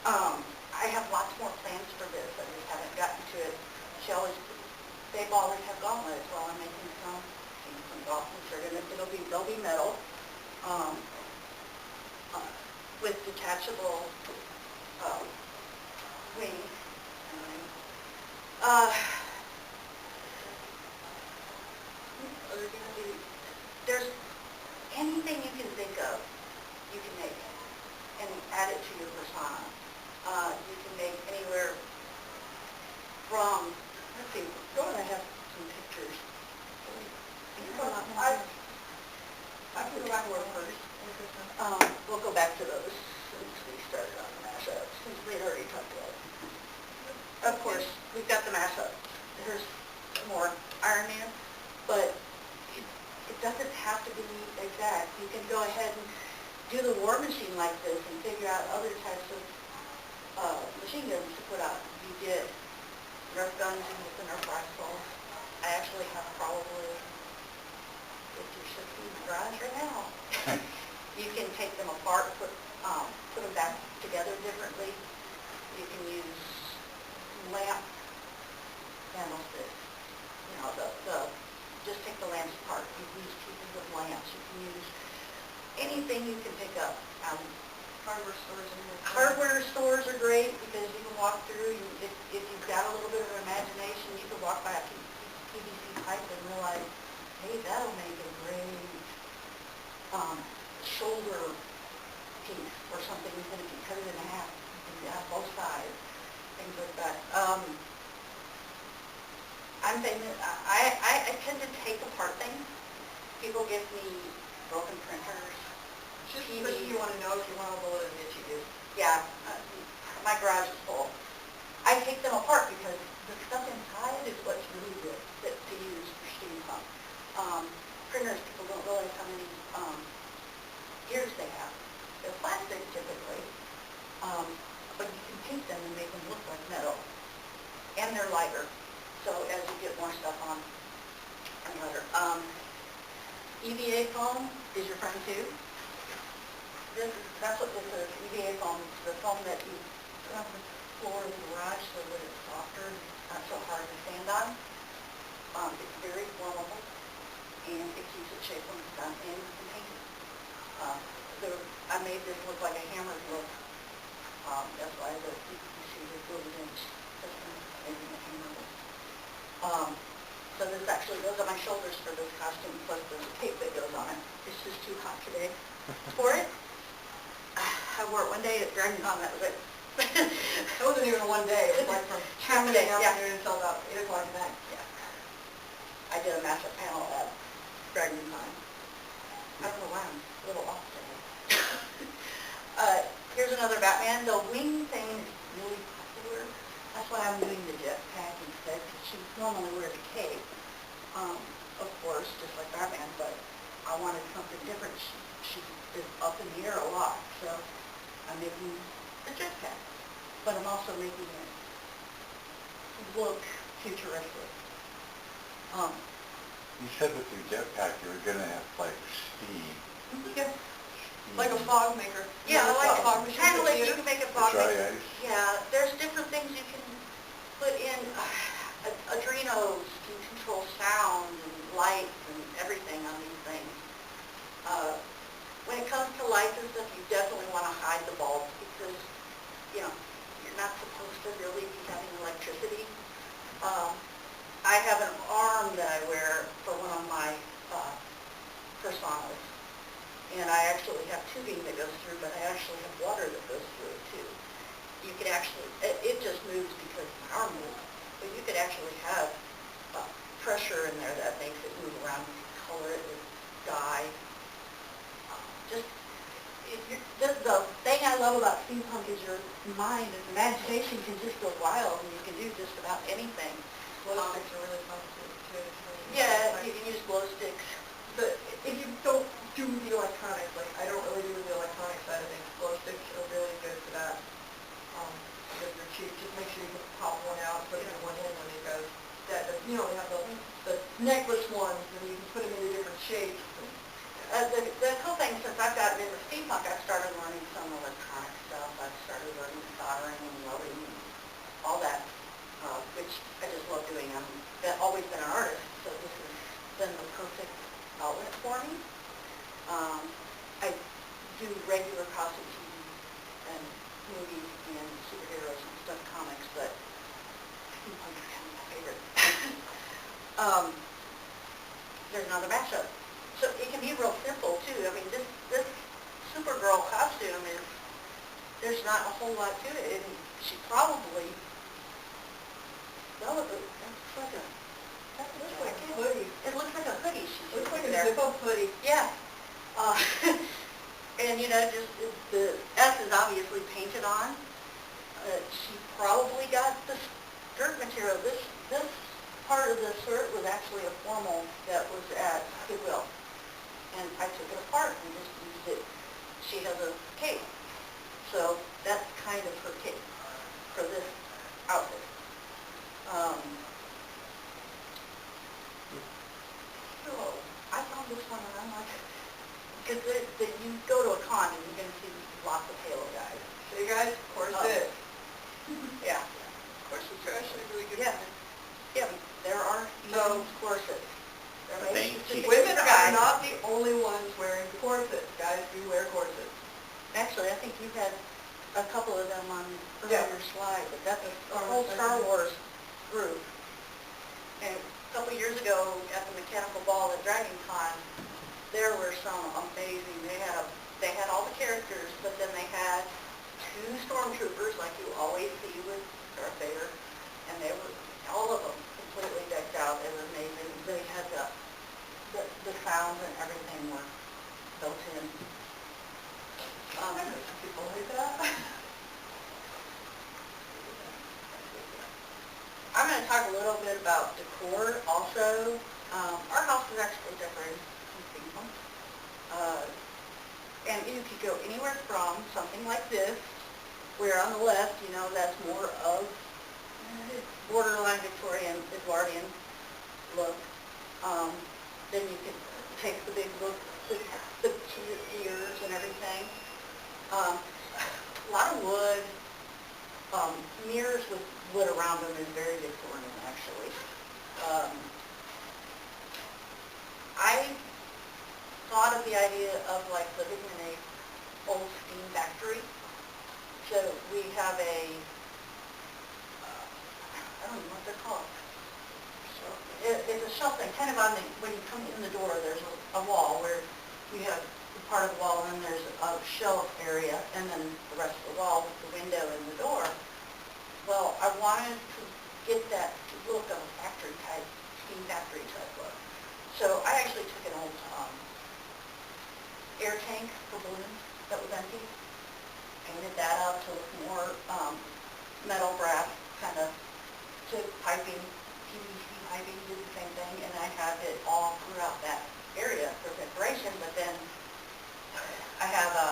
I have lots more plans for this. I just haven't gotten to it. They always have gauntlets while I'm making some gauntlets. They'll be metal, with detachable wings. There's anything you can think of, you can make and add it to your persona. You can make anywhere from, let's see, I have some pictures. I can go back to work first. We'll go back to those since we started on the mashup, since we'd already talked about it. Of course, we've got the mashup. There's more Iron Man, but it doesn't have to be exact. You can go ahead and do the war machine like this and figure out other types of machine guns to put out. You get Nerf guns and with the Nerf rifles. I actually have probably 50 or 60 in the garage right now. You can take them apart, put them back together differently. You can use lamp candlesticks. You know, just take the lamps apart. You can use pieces of lamps. You can use anything you can pick up. Hardware stores and Hardware stores are great because you can walk through. If you've got a little bit of imagination, you can walk by a PVC height and realized, hey, that'll make a great shoulder piece or something, even if you cut it in half, you can have both sides, things like that. I'm famous, I tend to take apart things. People give me broken printers, Just TVs. because you want to know if you want to bullet and get you. Yeah, my garage is full. I take them apart because the stuff inside is what's really good to use for steampunk. Printers, people don't realize how many gears they have. They're plastic typically, but you can paint them and make them look like metal. And they're lighter, so as you get more stuff on, and lighter. EVA foam is your friend too. That's what this is, EVA foam. It's the foam that you put on the floor of the garage so that it's softer, not so hard to stand on. It's very flammable, and it keeps its shape when it's done, and you can paint it. I made this look like a hammer look. That's why you see the gilded inch system making a hammer look. So this actually goes on my shoulders for this costume, plus there's tape that goes on it. It's just too hot today for it. I wore it one day at Dragon Con, that was it. It wasn't even one day, it was like from Half a day, yeah. afternoon until about 8 o'clock at night. Yeah. I did a massive panel at Dragon Con. I don't know why I'm a little off today. Here's another Batman. The wing thing is really popular. That's why I'm doing the jetpack instead, because she normally wears a cape, of course, just like Batman, but I wanted something different. She is up in the air a lot, so I'm making a jetpack, but I'm also making it look futuristic. You said with your jetpack you were gonna have like speed. Yeah, like a fog maker. Yeah, You know, like fog machine kind of for like you theater? can make a The fog. dry ice. Yeah, there's different things you can put in. Adrenos can control sound and light and everything on these things. When it comes to lights and stuff, you definitely want to hide the bulbs because, you know, you're not supposed to really be having electricity. I have an arm that I wear for one of my personas, and I actually have tubing that goes through, but I actually have water that goes through it too. You could actually, it just moves because my arm moves, but you could actually have pressure in there that makes it move around. You can color it with dye. The thing I love about steampunk is your mind and imagination can just go wild, and you can do just about anything. Glow sticks are really fun to Yeah, you can use glow sticks. But if you don't do the electronics, like I don't really do the electronic side of things, glow sticks are really good for that. Because they're cheap, just make sure you pop one out, put it in one in when it goes. You know, they have the necklace ones, and you can put them into different shapes. The cool thing, since I've gotten into steampunk, I've started learning some electronic stuff. I've started learning soldering and welding and all that, which I just love doing. I've always been an artist, so this has been the perfect outlet for me. I do regular costume TV and movies and superheroes and stuff, comics, but steampunk is kind of my favorite. There's another mashup. So it can be real simple too. I mean, this Supergirl costume is, there's not a whole lot to it. And she probably, well, it looks like a hoodie. It looks like a hoodie. She's Looks like a there. zip-up hoodie. Yeah. And you know, just the S is obviously painted on. She probably got the skirt material. This part of the skirt was actually a formal that was at Goodwill. And I took it apart and just used it. She has a cape. So that's kind of her cape for this outfit. So I found this one and I'm like, because you go to a con and you're going to see lots of Halo guys. So you guys, corset. Yeah. Corsets are actually really good. Yeah. Yeah, there are So- corsets. They're Thank made to you. fit Women for are guys. not the only ones wearing corsets. Guys do wear corsets. Actually, I think you had a couple of them on Yeah. earlier slide, but that's a Oh, whole okay. Star Wars group. And couple years ago at the Mechanical Ball at Dragon Con, there were some amazing, they had all the characters, but then they had 2 stormtroopers like you always see with Darth Vader, and they were, all of them, completely decked out. It was amazing. They had the sounds and everything were built in. People like that. I'm going to talk a little bit about decor also. Our house is actually decorated from steampunk. And you could go anywhere from something like this, where on the left, you know, that's more of borderline Victorian, Edwardian look. Then you could take the big look, the ears and everything. A lot of wood. Mirrors with wood around them is very Victorian, actually. I thought of the idea of like living in a old steam factory. So we have a, I don't know what they're called. So it's a shelf thing, kind of on the, when you come in the door, there's a wall where you have part of the wall, and then there's a shelf area, and then the rest of the wall with the window and the door. Well, I wanted to get that look of a factory type, steam factory type look. So I actually took an old air tank for balloons that was empty, painted that up to look more metal brass, kind of, to piping, PVC piping, did the same thing, and I have it all throughout that area for decoration. But then I have a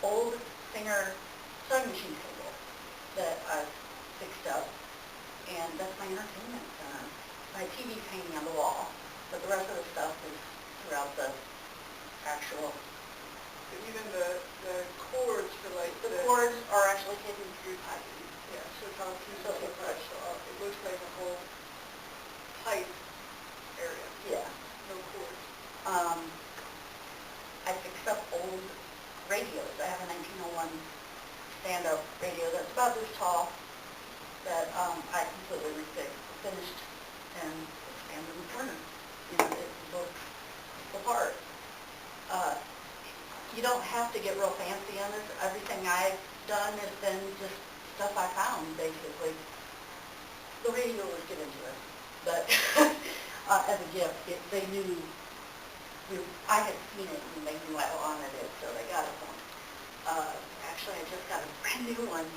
old Singer sewing machine table that I've fixed up, and that's my entertainment center. My TV's hanging on the wall, but the rest of the stuff is throughout the actual. But even the cords for like The cords are actually hidden through piping. Yeah, so it's all through the pipe, so it looks like a whole pipe area, Yeah. no cords. I fixed up old radios. I have a 1901 stand-up radio that's about this tall that I completely finished, and it stands in the corner. You know, it looks the part. You don't have to get real fancy on this. Everything I've done has been just stuff I found, basically. The radio was given to us, but as a gift, they knew. I had seen it and they knew I wanted it, so they got it for me. Actually, I just got a brand new one,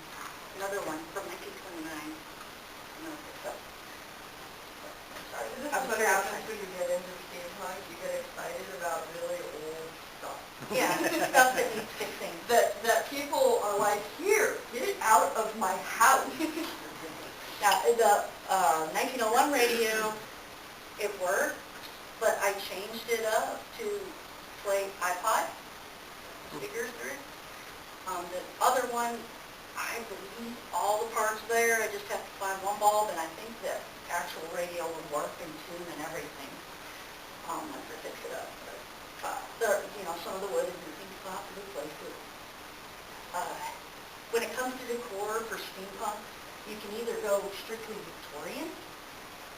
another one from 1929. I'm going to fix up. Sorry, This is I'm what very happens excited. when you get into steampunk, you get excited about really old stuff. Yeah, stuff that needs fixing. That people are like, here, get it out of my house. Now, the 1901 radio, it worked, but I changed it up to play iPod speakers through it. The other one, I believe all the parts there. I just have to find one bulb, and I think the actual radio would work in tune and everything once I fix it up. But some of the wood is missing, so I'll have to replace it. When it comes to decor for steampunk, you can either go strictly Victorian.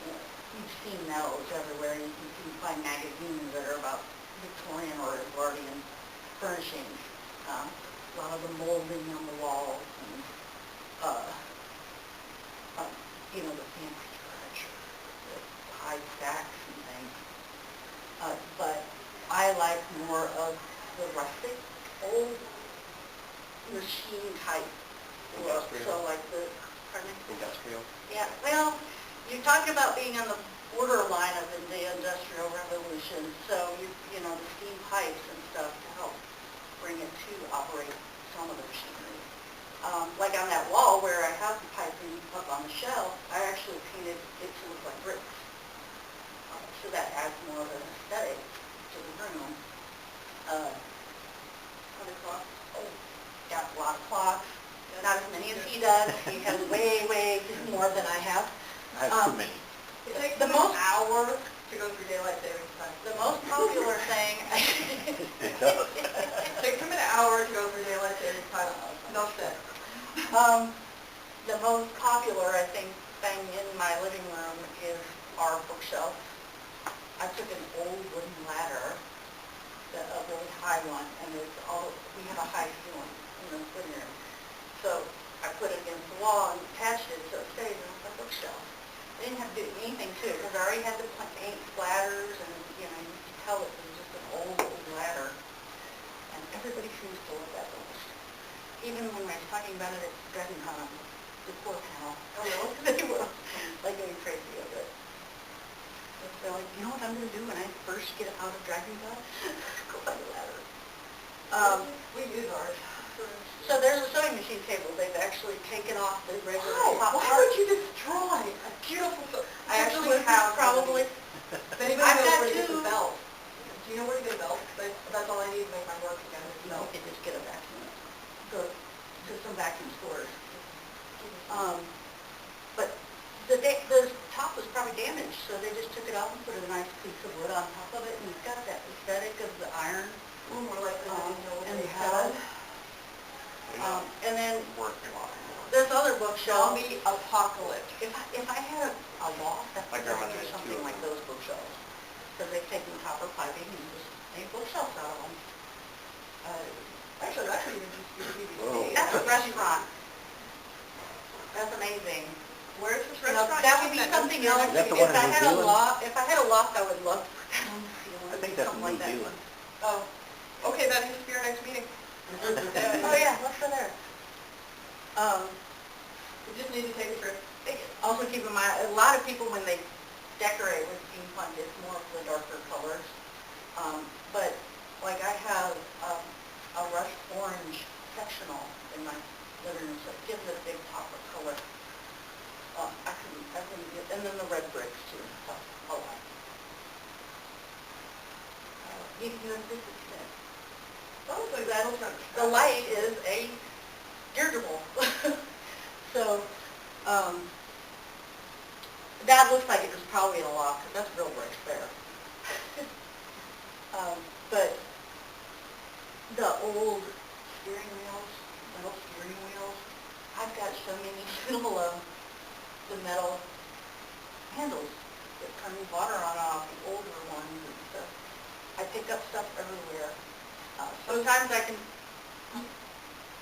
You've seen those everywhere. You can find magazines that are about Victorian or Edwardian furnishings. A lot of the molding on the walls and, the fancy furniture, the high stacks and things. But I like more of the rustic, old machine type look. So like pardon me? Industrial? Yeah, well, you're talking about being on the borderline of the Industrial Revolution, so the steam pipes and stuff to help bring it to operate some of the machinery. Like on that wall where I have the piping up on the shelf, I actually painted it to look like bricks. So that adds more of an aesthetic to the room. Other clocks? Oh, got a lot of clocks. Not as many as he does. He has way more than I have. I have too many. It takes The them an most- hour to go through daylight savings time. The most popular thing, It does. It takes them an hour to go through daylight savings time. No sense. the most popular, I think, thing in my living room is our bookshelf. I took an old wooden ladder, a really high one, and we have a high ceiling in the living room. So I put it against the wall and attached it so it stays on the bookshelf. I didn't have to do anything to it because I already had the paint splatters and, you could tell it was just an old ladder. And everybody seems to love that book. Even when I was talking about it at Dragon Con, the poor panel, they were like going crazy over it. They're like, you know what I'm going to do when I first get out of Dragon Con? Go buy the ladder. We use ours. So there's a sewing machine table. They've actually taken off the regular top Why part. would you destroy a beautiful... I actually have probably... If anybody I've knows got where to get two. the belt, do you know where to get a belt? That's all I need to make my work again. No, you just get a vacuum. Go to some vacuum stores. But the top was probably damaged, so they just took it off and put a nice piece of wood on top of it, and it's got that aesthetic of the iron More like the and the metal. And then Working on it more. there's other bookshelves. Zombie apocalypse. If I had a loft, I My would grandma do had two something of like them. those bookshelves. Because they've taken copper piping and just made bookshelves out of them. Actually, that could even just be Whoa. That's a restaurant. That's amazing. Where's this You know, restaurant? that would be something else. Is that the If one I in had New a Zealand? loft, if I had a loft, I would love to put that on the ceiling. I think that's in something New like that. Zealand. Oh, okay, that needs to be our next meeting. Oh, yeah, let's go there. We just need to take a trip. Also keep in mind, a lot of people, when they decorate with steampunk, it's more of the darker colors. But, like, I have a rust orange sectional in my living room, so it gives it a big pop of color. I couldn't get, and then the red bricks, too, so, a lot. You can do this instead. Oh, so that'll turn. The light is a dirigible. So, that looks like it was probably in a loft, because that's real bricks there. But the old steering wheels, metal steering wheels, I've got so many still of the metal handles that turn water on and off, the older ones and stuff. I pick up stuff everywhere. Sometimes I can,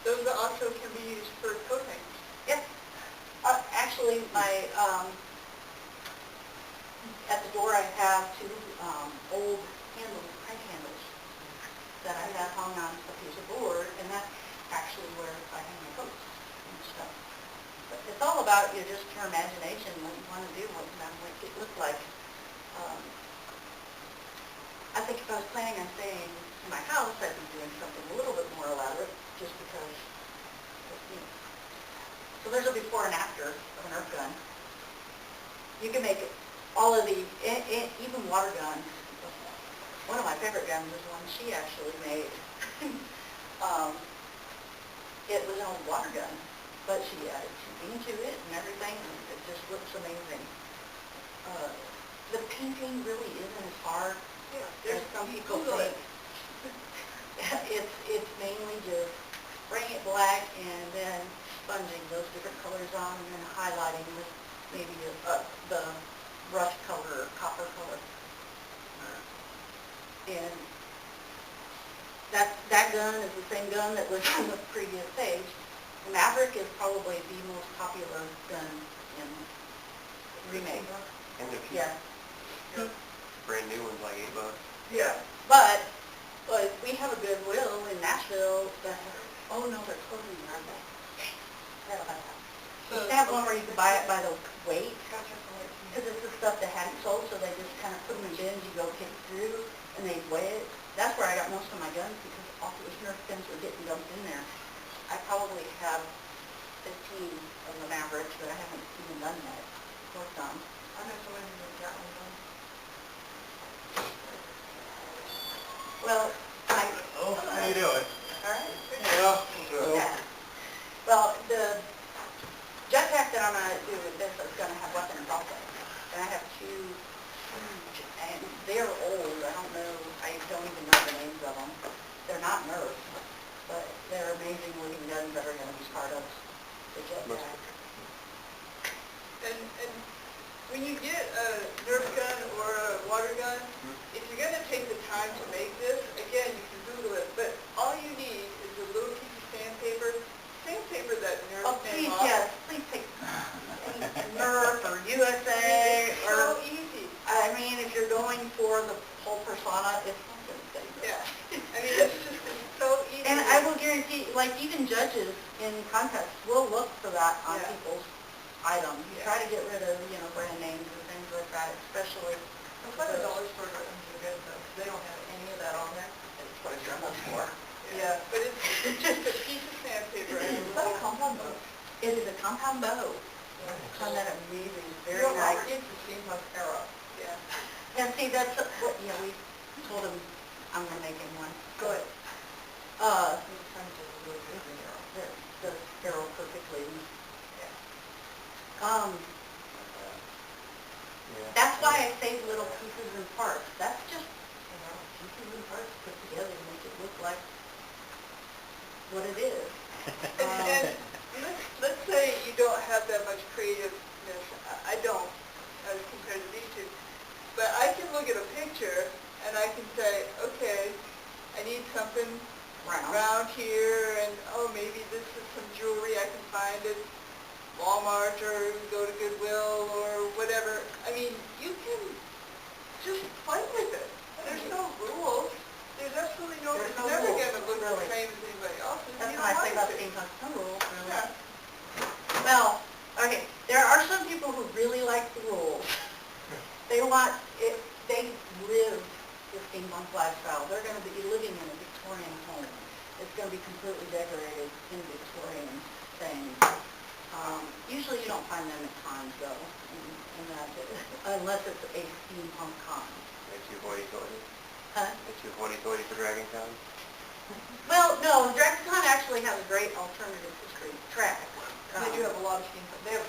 Those also can be used for coat hangers. yeah. Actually, at the door I have two old crank handles that I have hung on a piece of board, and that's actually where I hang my coats and stuff. But it's all about just your imagination, what you want to do, what you want to make it look like. I think if I was planning on staying in my house, I'd be doing something a little bit more elaborate, just because, So there's a before and after of an Nerf gun. You can make all of the, even water guns. One of my favorite guns is one she actually made. It was an old water gun, but she added tubing to it and everything, and it just looks amazing. The painting really isn't as hard as some people think. It's mainly just spraying it black and then sponging those different colors on and then highlighting with maybe the rust color or copper color. And that gun is the same gun that was on the previous page. The Maverick is probably the most popular gun in remake. And the Yeah. brand new one's like $8. Yeah. But we have a Goodwill in Nashville that oh no, they're closing, aren't they? Forgot about that. They have one where you can buy it by the weight, because it's the stuff that hadn't sold, so they just kind of put them in bins, you go pick through, and they weigh it. That's where I got most of my guns, because all those Nerf guns were getting dumped in there. I probably have 15 of the Mavericks that I haven't even done yet, worked on. I know somebody who's got one done. Well, Oh, how you doing? all right. Yeah. Yeah. Well, the jetpack that I'm going to do with this is going to have weapons also. And I have two huge, and they're old. I don't know, I don't even know the names of them. They're not Nerf, but they're amazing looking guns that are going to be part of the jetpack. And when you get a Nerf gun if you're gonna take the time to make this, again, you can Google it, but all you need is a little piece of sandpaper that Oh, Nerf please, came off. yes, please take Nerf or USA It's or, so easy. I mean, if you're going for the whole persona, it's not going to say Yeah, that. I mean, it's so easy. And I will guarantee, like even judges in contests will look for that on Yeah. people's items. You Yeah. try to get rid of, brand names and things like that, especially. That's why the dollar store items are good though, 'cause they don't have any of that on there. That's what it's almost for. Yeah, but it's just a piece of sandpaper and a Is that a little. compound bow? It is a compound bow. Found that amazing, very You're nice. already into steampunk era. Yeah. And see, that's, what we told him, I'm gonna make him one. Good. Uh, He's trying to do a good arrow. that does arrow perfectly. Yeah. That's why I save little pieces and parts. That's just, pieces and parts put together to make it look like what it is. And let's say you don't have that much creativeness. I don't, as compared to these two. But I can look at a picture and I can say, okay, I need something around here, and oh, maybe this is some jewelry I can find at Walmart or go to Goodwill or whatever. I mean, you can just play with it. There's no rules. There's absolutely no, There's it's no never rules, going to look the really. same as anybody else's. That's You what I don't say want about it to. steampunk, no rules, really. Yeah. Well, okay, there are some people who really like the rules. They want it, they live the steampunk lifestyle. They're going to be living in a Victorian home. It's going to be completely decorated in Victorian things. Usually you don't find them at cons though, in that, unless it's a steampunk con. They're too hoity-toity. Huh? They're too hoity-toity for Dragon Con. Well, no, DragCon actually has a great alternative history track. They do have a lot of steampunk. They have,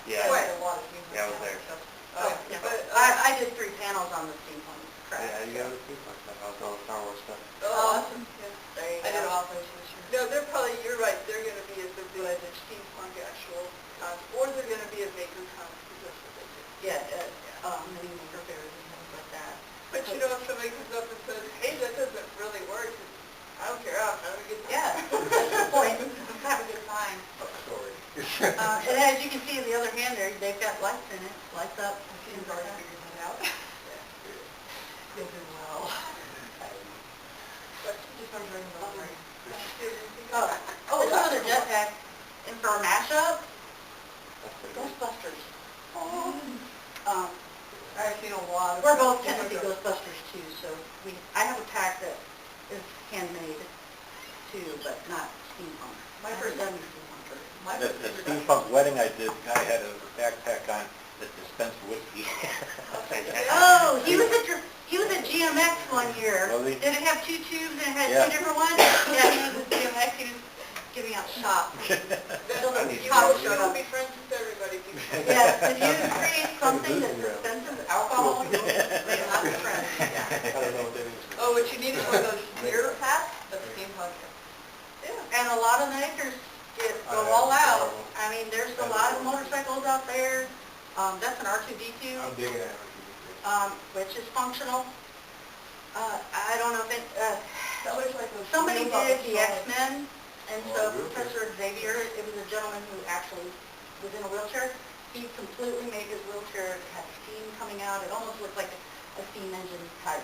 Yeah. they have a lot of steampunk. Yeah, I was there. stuff. Oh, Yeah, yeah. but, I did 3 panels on the steampunk track. Yeah, you got the steampunk stuff. I was all the Star Wars stuff. Awesome. Yeah. There you I did go. all those this year. No, they're probably, you're right, they're gonna be at the steampunk actual cons, or they're gonna be at maker cons, because that's what they do. Yeah, mini maker fairs and things like that. But you know, if somebody comes up and says, hey, that doesn't really work, I don't care, I'm having a good time. Yeah, that's the point. Have a good time. Sorry. And as you can see, the other hand there, they've got lights in it, lights up. You've already figured that out. You'll do well. But just wondering about my. Oh, this is a jetpack. And for a mashup, That's pretty good. Ghostbusters. I've seen a lot of. We're both Tennessee Ghostbusters too, so I have a pack that is handmade too, but not steampunk. My I first- haven't done steampunk. My The first the introduction- steampunk wedding I did, the guy had a backpack on that dispensed whiskey. Oh, he was at GMX one year. Was he? Did it have 2 tubes and it had Yeah. 2 different ones? Yeah, he was at GMX, he was giving out shots. You How will, it you showed will up. be friends with everybody. Yes, if you create something that dispenses alcohol, you'll be lots of friends. I don't know what that is. Oh, what you need is one of those beer packs, that's steampunk. Yeah. And a lot of makers go all out. I mean, there's a lot of motorcycles out there. That's an R2D2. I'm digging that. Which is functional. I don't know if it, That looks like those. somebody steampunk did the slides. X-Men, and Oh, so really? Professor Xavier, it was a gentleman who actually was in a wheelchair. He completely made his wheelchair have steam coming out. It almost looked like a steam engine type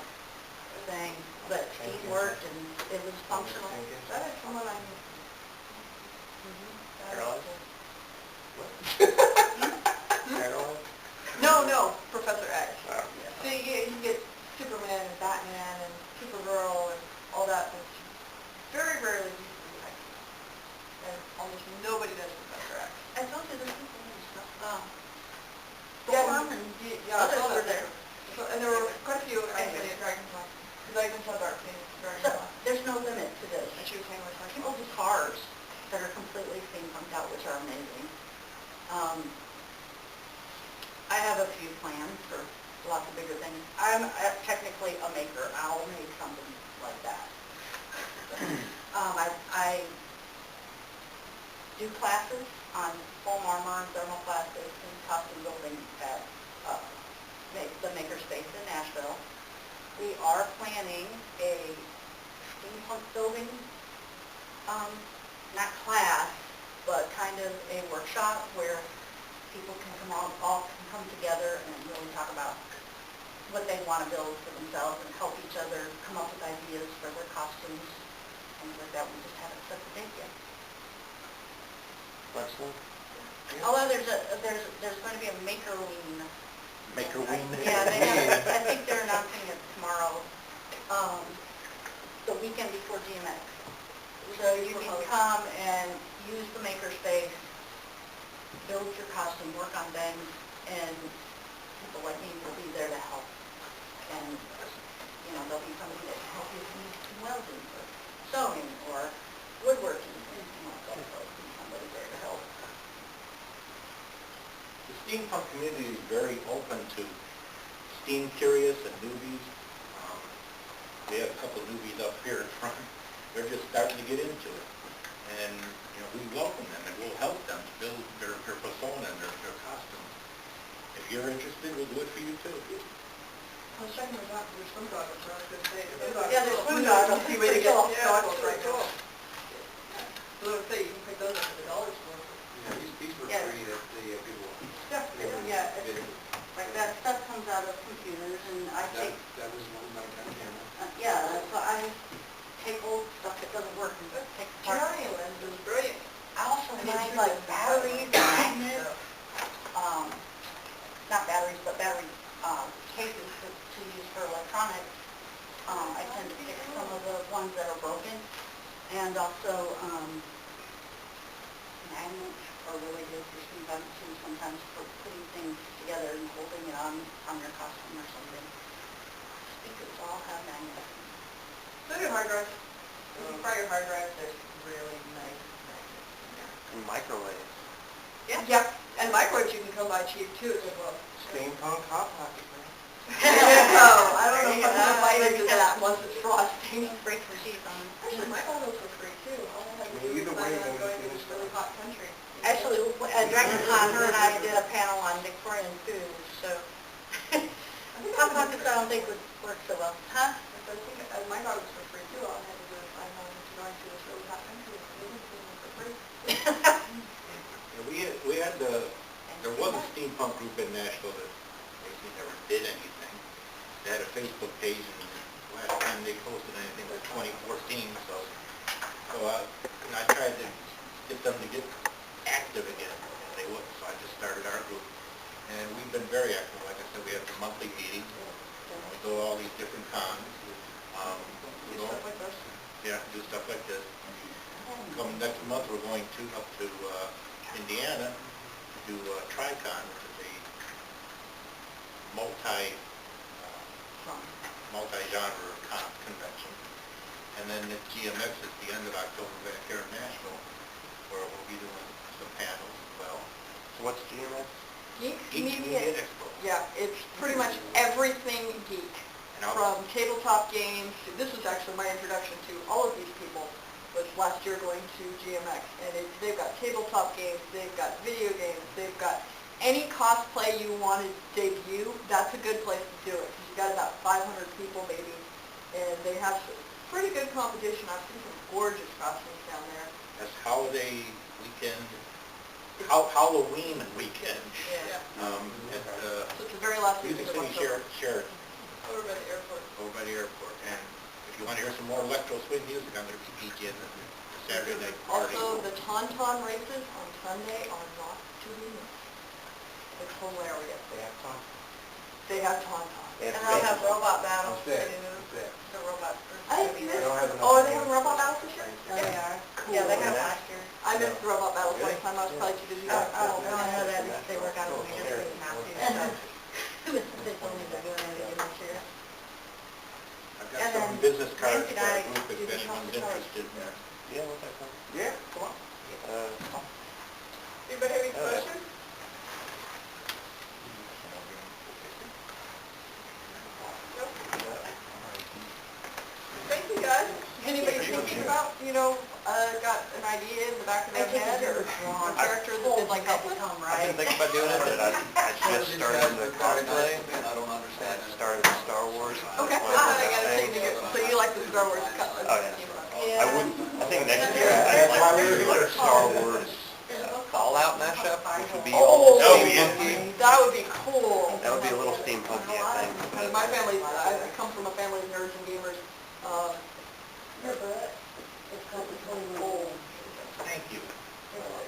thing, but steam worked and it was functional. That is someone I knew. Carolyn? Carolyn? No, Professor X. Wow. So you get Superman and Batman and Supergirl and all that, but very rarely do you see X. And almost nobody does Professor X. I told you there's people and stuff. Yeah, Storm and yeah, others all were that there. So, and there were quite a few actually at DragonCon, because I even saw Dark Phoenix at So DragonCon. there's no limit to this. And she was hanging with my People do cars that are completely steampunked out, which are amazing. I have a few plans for lots of bigger things. I'm technically a maker. I'll make something like that. I do classes on foam armor and thermoplastics and costume building at the Makerspace in Nashville. We are planning a steampunk building, not class, but kind of a workshop where people can all can come together and really talk about what they want to build for themselves and help each other come up with ideas for their costumes, things like that. We just haven't set the date yet. Excellent. Although there's going to be a maker-ween. Maker-ween? Yeah, I think they're announcing it tomorrow, the weekend before GMX. So you can come and use the makerspace, build your costume, work on things, and people like me will be there to help. And, you know, there'll be somebody that can help you if you need some welding or sewing or woodworking, anything like that. There'll be somebody there to help. The steampunk community is very open to steam curious and newbies. We have a couple of newbies up here in front. They're just starting to get into it. And, you know, we welcome them and we'll help them to build their persona and their costumes. If you're interested, we'll do it for you too. I was checking them out, there's some goggles, I was going to say. Yeah, there's swim goggles. See way to get Yeah, goggles those are right cool. now. So I would say, you can pick those up at the dollar store. Yeah, these were Yeah. free at the Goodwill. Yeah, like that stuff comes out of computers and I take, That was one of my camera. yeah, so I take old stuff that doesn't work and take it apart. Giant is brilliant. I also find like batteries, magnets, not batteries, but battery cases to use for electronics. I tend to pick some of the ones that are broken, and also magnets are really good for steampunk too, sometimes for putting things together and holding it on your costume or something. Speakers all have magnets. So do hard drives. If you buy your hard drives, there's really nice magnets in there. And microwaves. Yeah, and microwaves you can come by cheap too as well. Steampunk Hot Pocket, man. I don't know if I'm There you gonna go. bite into that once it's frosting. Break the sheet on them. Actually, my bottles were free too. All I had to do was Either sign way, up then going to it's this really hot country. Actually, at DragonCon, her and I did a panel on Victorian food, so Hot Pockets I don't think would work so well. Huh? I think my bottles were free too. All I had to do was sign on to going to this really hot country. They didn't give them for free. Yeah, there was a steampunk group in Nashville that basically never did anything. They had a Facebook page, and last time they posted anything was 2014, so I tried to get them to get active again, and they wouldn't, so I just started our group. And we've been very active. Like I said, we have the monthly meetings, and we go to all these different cons. We go, Stuff like this. yeah, do stuff like this. Coming next month, we're going up to Indiana to do Tricon, which is a multi-genre convention. And then at GMX at the end of October back here in Nashville, where we'll be doing some panels as well. So what's GMS? Geek Geek Media. Media Expo. Yeah, it's pretty much everything geek. And I'll- From tabletop games, this is actually my introduction to all of these people, was last year going to GMX. And they've got tabletop games, they've got video games, they've got any cosplay you want to debut, that's a good place to do it. Because you've got about 500 people maybe, and they have some pretty good competition. I've seen some gorgeous costumes down there. That's holiday weekend, Halloween weekend. Yeah. At So it's the very last week Music of City October. Sheraton, Over by the airport. over by the airport. And if you want to hear some more electro swing music, I'm going to be DJing the Saturday night party. Also, the Tauntaun races on Sunday are not to be missed. It's hilarious. They have time. They have Tauntaun. And I'll have robot battles too. That's it. The robots. I didn't see this. They don't have enough Oh, they have games. robot battles this year? Yeah, they are. Cool. Yeah, they have last year. I missed the robot battles Really? last time. I was probably too busy. I don't know that because they work out of the Sure. meter, not to, so they told me they're doing it this year. I've And got some then business cards Nancy for and our I group do if the anyone's hospitality. interested. Yeah, what's that called? Yeah, come on. Anybody have any questions? Thank you, guys. Anybody thinking about, got an idea in the back of their head or a character that they'd like help with? I've been thinking about doing it, but I just started the cosplay. I don't understand. I started Star Wars. Okay. Well, So you like the Star Wars colors? Oh, yeah. Yeah. I wouldn't, I think next year I'd like to do like a Star Wars Fallout mashup, which would be all steampunky. That would be cool. That would be a little steampunky, I think. My family, I come from a family of nerds and gamers. Thank you.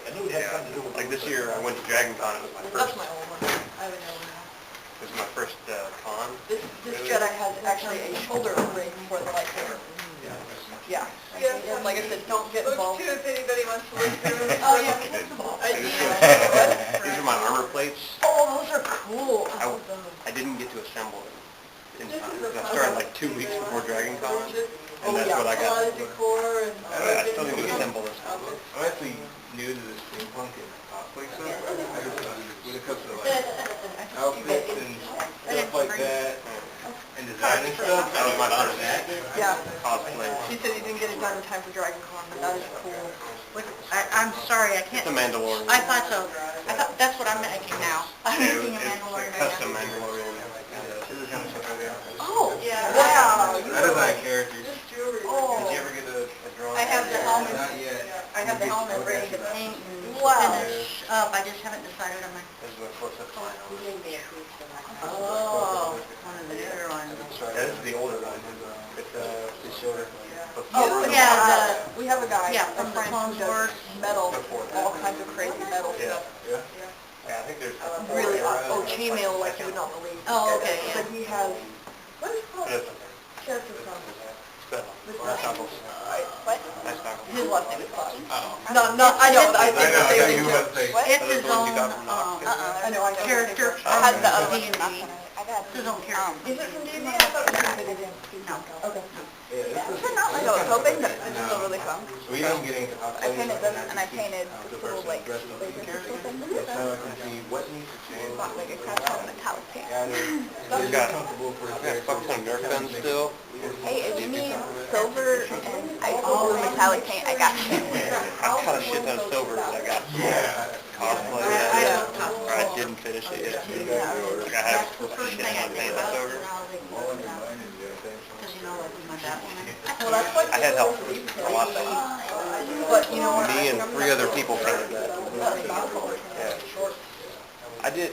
I knew it had something to do with... Like this year, I went to Dragon Con. It was my That's first. my old one. I would know that. It was my first con. This Jedi has actually a shoulder ring for the lightsaber. Yeah. And like I said, don't get involved. If anybody wants to look through. Oh, yeah. These are my armor plates. Oh, those are cool. I love those. I didn't get to assemble them in time. I started like 2 weeks before Dragon Con, and that's what I got. A lot of decor and... I still need to assemble this. I'm actually new to this steampunk and cosplay stuff. I just, when it comes to like outfits and stuff like that, and design and stuff, That was my first Yeah. cosplay. She said he didn't get it done in time for Dragon Con, but that is cool. I'm sorry, I can't. It's a Mandalorian. I thought so. I thought, that's what I'm making now. I'm Yeah, making a it's Mandalorian a right custom now. Mandalorian. this is kind of stuff right there. Oh, Yeah. wow. I design characters. Oh. Did you ever get a drawing? I have the helmet. Not yet. I have the helmet ready to paint and Wow. finish up. I just haven't decided on my, This is what close-up line on. oh, one of the newer ones. Yeah, this is the older one. It's the shoulder. Oh, yeah, We have a guy, Yeah, a from the friend Clone who Wars. does metal, all kinds of crazy metal Yeah. stuff. Yeah? Yeah, I think there's. Really, chainmail like you would not believe. Oh, okay, yeah. But he has, what is it called? It's Character from. nice goggles. What? Nice goggles. His last name is Bob. No, I know, I think the I same know thing you too. must say. What? It's Are those his the ones you own, got from Knox? I know, I know. character. I had the, D&D. It's his own character. is it from D&D? I thought it was from D&D. No. Okay. Yeah, this is. I know, I was hoping, but it's still really fun. So we don't get into I painted this, and I painted the little person like dressed up. lasers or something. That's how I can see what needs to change. Bought like a custom metallic paint. Yeah, We've got, I've got fuck ton of Nerf guns still. Hey, if you need silver and ice blue metallic paint, I got you. I've got a shit ton of silver, but I got cosplay yet, or I didn't finish it yet. Like I have That's the a first shit thing I ton of think paint about left over. Because you know, like with my Batwoman. Well, that's what. I had help a lot of things. But, you know what? Me and 3 other people painted that. Yeah. I did,